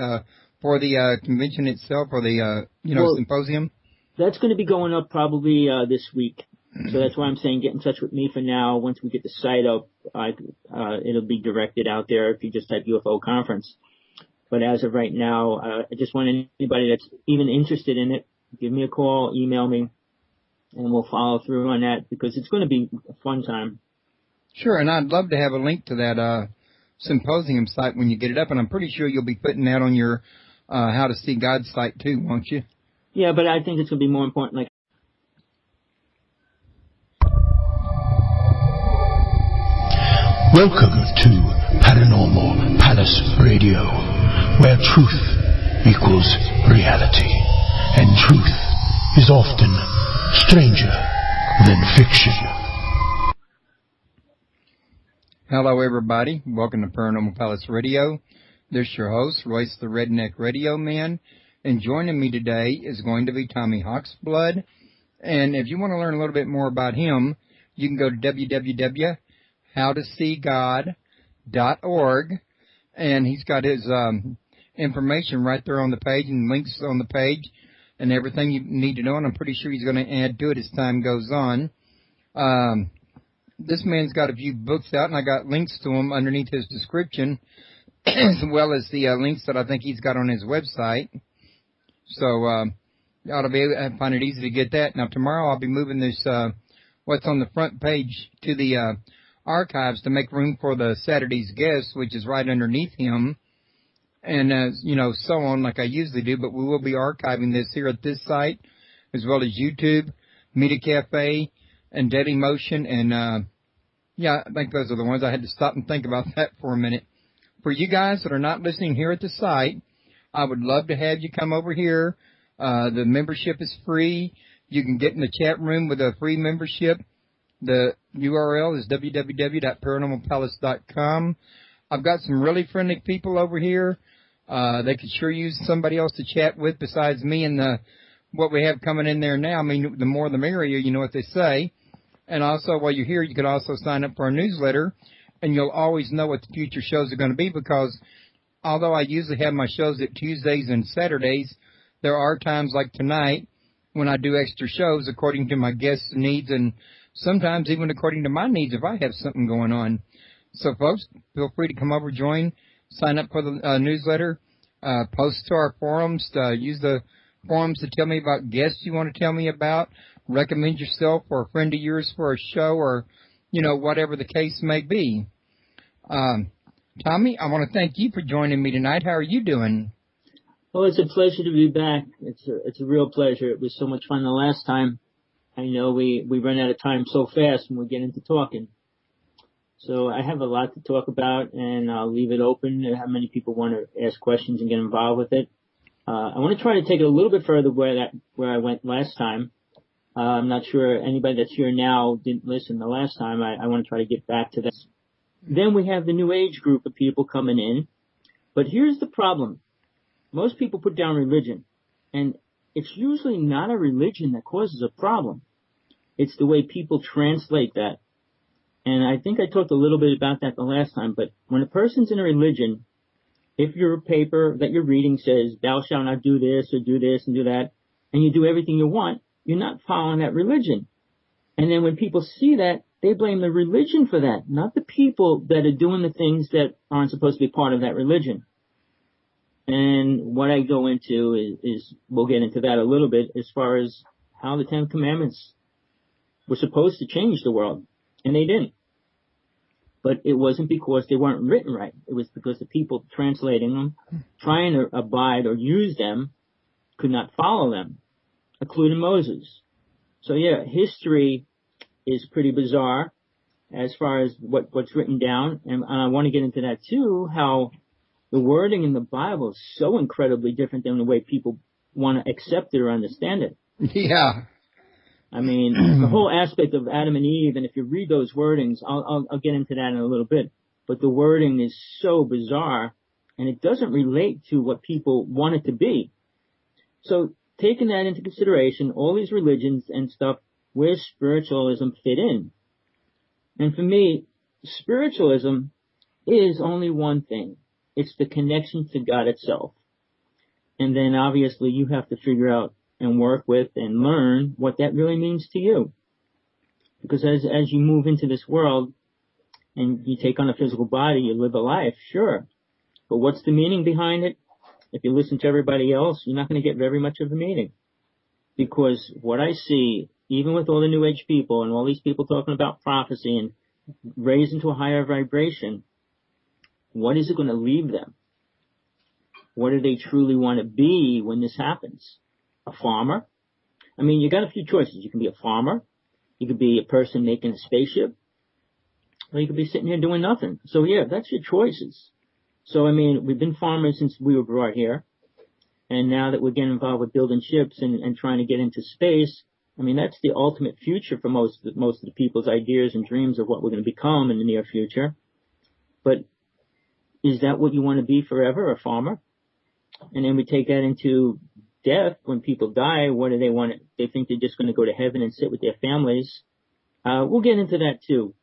for the convention itself or the symposium? That's going to be going up probably this week. So that's why I'm saying get in touch with me for now. Once we get the site up, it'll be directed out there if you just type UFO conference. But as of right now, I just want anybody that's even interested in it, give me a call, email me, and we'll follow through on that because it's going to be a fun time. Sure, and I'd love to have a link to that symposium site when you get it up, and I'm pretty sure you'll be putting that on your How to See God site too, won't you? Yeah, but I think it's going to be more important. Like, welcome to Paranormal Palace Radio, where truth equals reality, and truth is often stranger than fiction. Hello, everybody. Welcome to Paranormal Palace Radio. This is your host, Royce the Redneck Radio Man, and joining me today is going to be Tommy Hawksblood. And if you want to learn a little bit more about him, you can go to www.howtoseegod.org, and he's got his information right there on the page and links on the page and everything you need to know, and I'm pretty sure he's going to add to it as time goes on. This man's got a few books out, and I got links to them underneath his description, as well as the links that I think he's got on his website. So you ought to be able to find it easy to get that. Now, tomorrow I'll be moving this, what's on the front page to the archives to make room for the Saturday's guest, which is right underneath him, and, so on like I usually do. But we will be archiving this here at this site, as well as YouTube, Media Cafe, and Dailymotion, and, I think those are the ones. I had to stop and think about that for a minute. For you guys that are not listening here at the site, I would love to have you come over here. The membership is free. You can get in the chat room with a free membership. The URL is www.paranormalpalace.com. I've got some really friendly people over here. They could sure use somebody else to chat with besides me and what we have coming in there now. I mean, the more the merrier, you know what they say. And also, while you're here, you can also sign up for our newsletter, and you'll always know what the future shows are going to be, because although I usually have my shows at Tuesdays and Saturdays, there are times like tonight when I do extra shows according to my guests' needs, and sometimes even according to my needs if I have something going on. So, folks, feel free to come over, join, sign up for the newsletter. post to our forums. Use the forums to tell me about guests you want to tell me about. Recommend yourself or a friend of yours for a show, or, whatever the case may be. Tommy, I want to thank you for joining me tonight. How are you doing? Well, it's a pleasure to be back. It's a real pleasure. It was so much fun the last time. I know we run out of time so fast when we get into talking. So I have a lot to talk about, and I'll leave it open to how many people want to ask questions and get involved with it. I want to try to take it a little bit further where I went last time. I'm not sure anybody that's here now didn't listen the last time. I want to try to get back to that. Then we have the new age group of people coming in. But here's the problem. Most people put down religion, and it's usually not a religion that causes a problem. It's the way people translate that. And I think I talked a little bit about that the last time, but when a person's in a religion, if your paper that you're reading says, thou shalt not do this or do this and do that, and you do everything you want, you're not following that religion. And then when people see that, they blame the religion for that, not the people that are doing the things that aren't supposed to be part of that religion. And what I go into is we'll get into that a little bit as far as how the Ten Commandments were supposed to change the world, and they didn't. But it wasn't because they weren't written right. It was because the people translating them, trying to abide or use them, could not follow them, including Moses. So yeah, history is pretty bizarre as far as what's written down, and I want to get into that too, how the wording in the Bible is so incredibly different than the way people want to accept it or understand it. Yeah. I mean, the whole aspect of Adam and Eve, and if you read those wordings, I'll get into that in a little bit, but the wording is so bizarre, and it doesn't relate to what people want it to be. So taking that into consideration, all these religions and stuff, where spiritualism fit in. And for me, spiritualism is only one thing. It's the connection to God itself. And then obviously you have to figure out and work with and learn what that really means to you. Because as you move into this world and you take on a physical body, you live a life, sure. But what's the meaning behind it? If you listen to everybody else, you're not going to get very much of a meaning. Because what I see, even with all the New Age people and all these people talking about prophecy and raising to a higher vibration, what is it going to leave them? What do they truly want to be when this happens? A farmer? I mean, you got a few choices. You can be a farmer. You could be a person making a spaceship. Or you could be sitting here doing nothing. So yeah, that's your choices. So I mean, we've been farmers since we were brought here. And now that we're getting involved with building ships and trying to get into space, I mean, that's the ultimate future for most of the people's ideas and dreams of what we're going to become in the near future. But is that what you want to be forever, a farmer? And then we take that into death. When people die, what do they want? They think they're just going to go to heaven and sit with their families. We'll get into that too.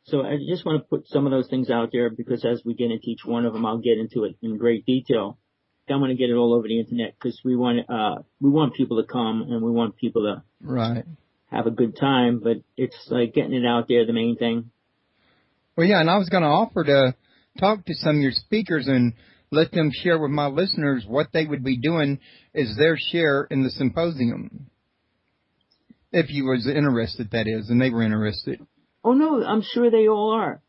So I just want to put some of those things out there because as we get into each one of them, I'll get into it in great detail. I want to get it all over the internet because we want people to come and we want people to have a good time. But it's like getting it out there, the main thing. Well, yeah, and I was going to offer to talk to some of your speakers and let them share with my listeners what they would be doing as their share in the symposium. If you was interested, that is, and they were interested. Oh, no, I'm sure they all are.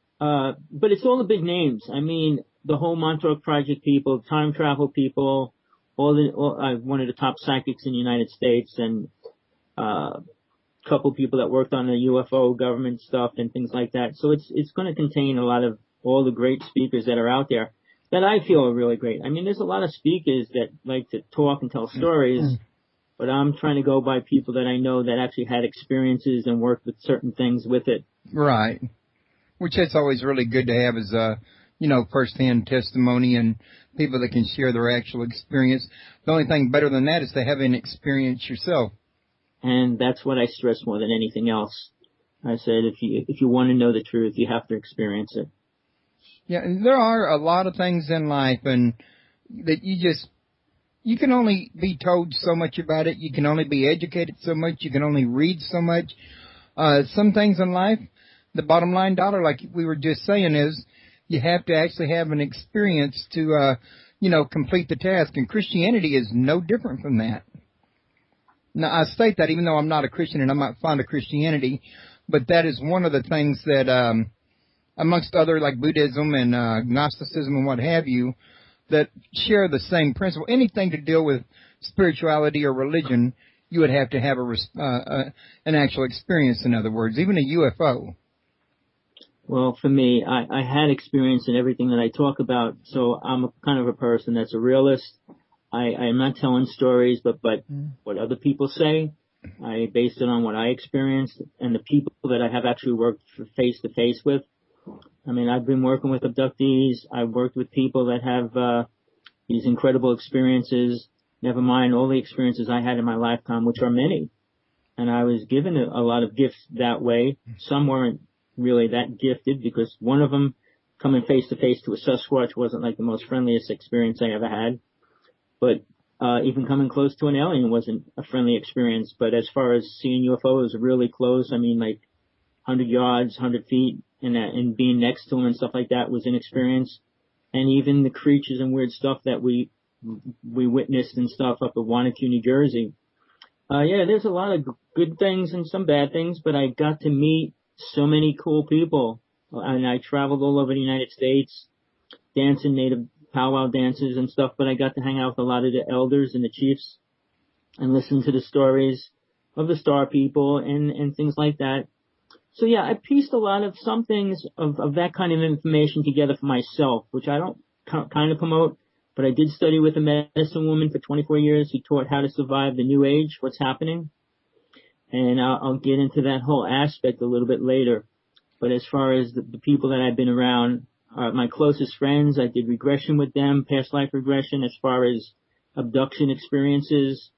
But it's all the big names. I mean, the whole Montauk Project people, time travel people, one of the top psychics in the United States, and a couple people that worked on the UFO government stuff and things like that. So it's going to contain a lot of all the great speakers that are out there that I feel are really great. I mean, there's a lot of speakers that like to talk and tell stories, but I'm trying to go by people that I know that actually had experiences and worked with certain things with it. Right. Which it's always really good to have as first-hand testimony and people that can share their actual experience. The only thing better than that is to have an experience yourself. And that's what I stress more than anything else. I said, if you want to know the truth, you have to experience it. Yeah, and there are a lot of things in life and that you can only be told so much about it. You can only be educated so much. You can only read so much. Some things in life, the bottom line dollar, like we were just saying, is you have to actually have an experience to, complete the task. And Christianity is no different from that. Now, I state that even though I'm not a Christian and I'm not fond of Christianity, but that is one of the things that, amongst other like Buddhism and Gnosticism and what have you, that share the same principle. Anything to deal with spirituality or religion, you would have to have an actual experience, in other words, even a UFO. Well, for me, I had experience in everything that I talk about, so I'm kind of a person that's a realist. I'm not telling stories, but what other people say, I based it on what I experienced and the people that I have actually worked face to face with. I mean, I've been working with abductees. I've worked with people that have these incredible experiences, never mind all the experiences I had in my lifetime, which are many. And I was given a lot of gifts that way. Some weren't really that gifted because one of them, coming face to face to a Sasquatch, wasn't like the most friendliest experience I ever had. But even coming close to an alien wasn't a friendly experience. But as far as seeing UFOs really close, I mean, like 100 yards, 100 feet, and being next to them and stuff like that was an experience. And even the creatures and weird stuff that we witnessed and stuff up at Wanacue, New Jersey. Yeah, there's a lot of good things and some bad things, but I got to meet so many cool people. And I traveled all over the United States, dancing native powwow dances and stuff, but I got to hang out with a lot of the elders and the chiefs and listen to the stories of the star people and things like that. So yeah, I pieced a lot of some things of that kind of information together for myself, which I don't kind of promote, but I did study with a medicine woman for 24 years who taught how to survive the new age, what's happening. And I'll get into that whole aspect a little bit later. But as far as the people that I've been around, my closest friends, I did regression with them, past life regression, as far as abduction experiences.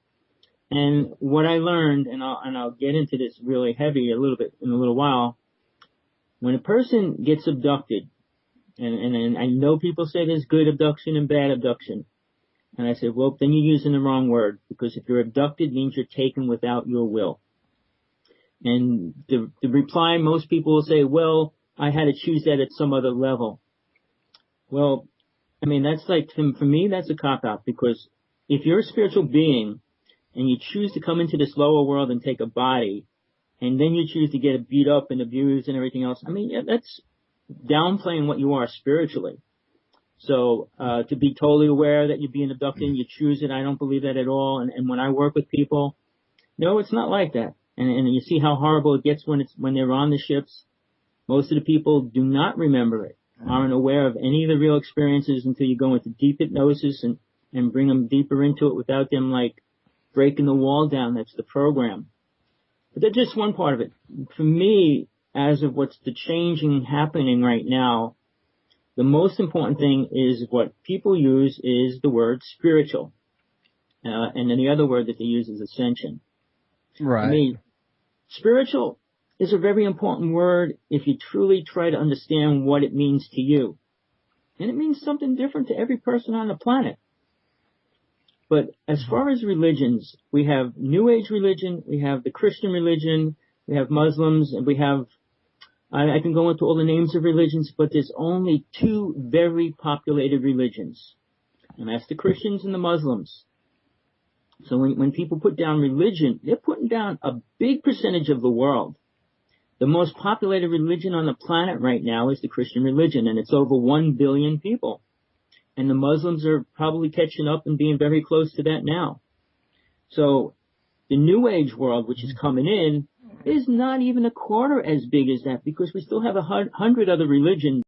And what I learned, and I'll get into this really heavy a little bit in a little while, when a person gets abducted, and I know people say there's good abduction and bad abduction, and I said, well, then you're using the wrong word, because if you're abducted, it means you're taken without your will. And the reply, most people will say, well, I had to choose that at some other level. Well, I mean, that's like, for me, that's a cop-out, because if you're a spiritual being, and you choose to come into this lower world and take a body, and then you choose to get beat up and abused and everything else, I mean, yeah, that's downplaying what you are spiritually. So to be totally aware that you're being abducted and you choose it, I don't believe that at all. And when I work with people, no, it's not like that. And you see how horrible it gets when they're on the ships. Most of the people do not remember it, aren't aware of any of the real experiences until you go into deep hypnosis and bring them deeper into it without them like breaking the wall down. That's the program. But that's just one part of it. For me, as of what's the changing happening right now, the most important thing is what people use is the word spiritual. And then the other word that they use is ascension. Right. I mean, spiritual is a very important word if you truly try to understand what it means to you. And it means something different to every person on the planet. But as far as religions, we have New Age religion, we have the Christian religion, we have Muslims, and we have, I can go into all the names of religions, but there's only two very populated religions. And that's the Christians and the Muslims. So when people put down religion, they're putting down a big percentage of the world. The most populated religion on the planet right now is the Christian religion, and it's over 1 billion people. And the Muslims are probably catching up and being very close to that now. So the New Age world, which is coming in, is not even a quarter as big as that, because we still have 100 other religions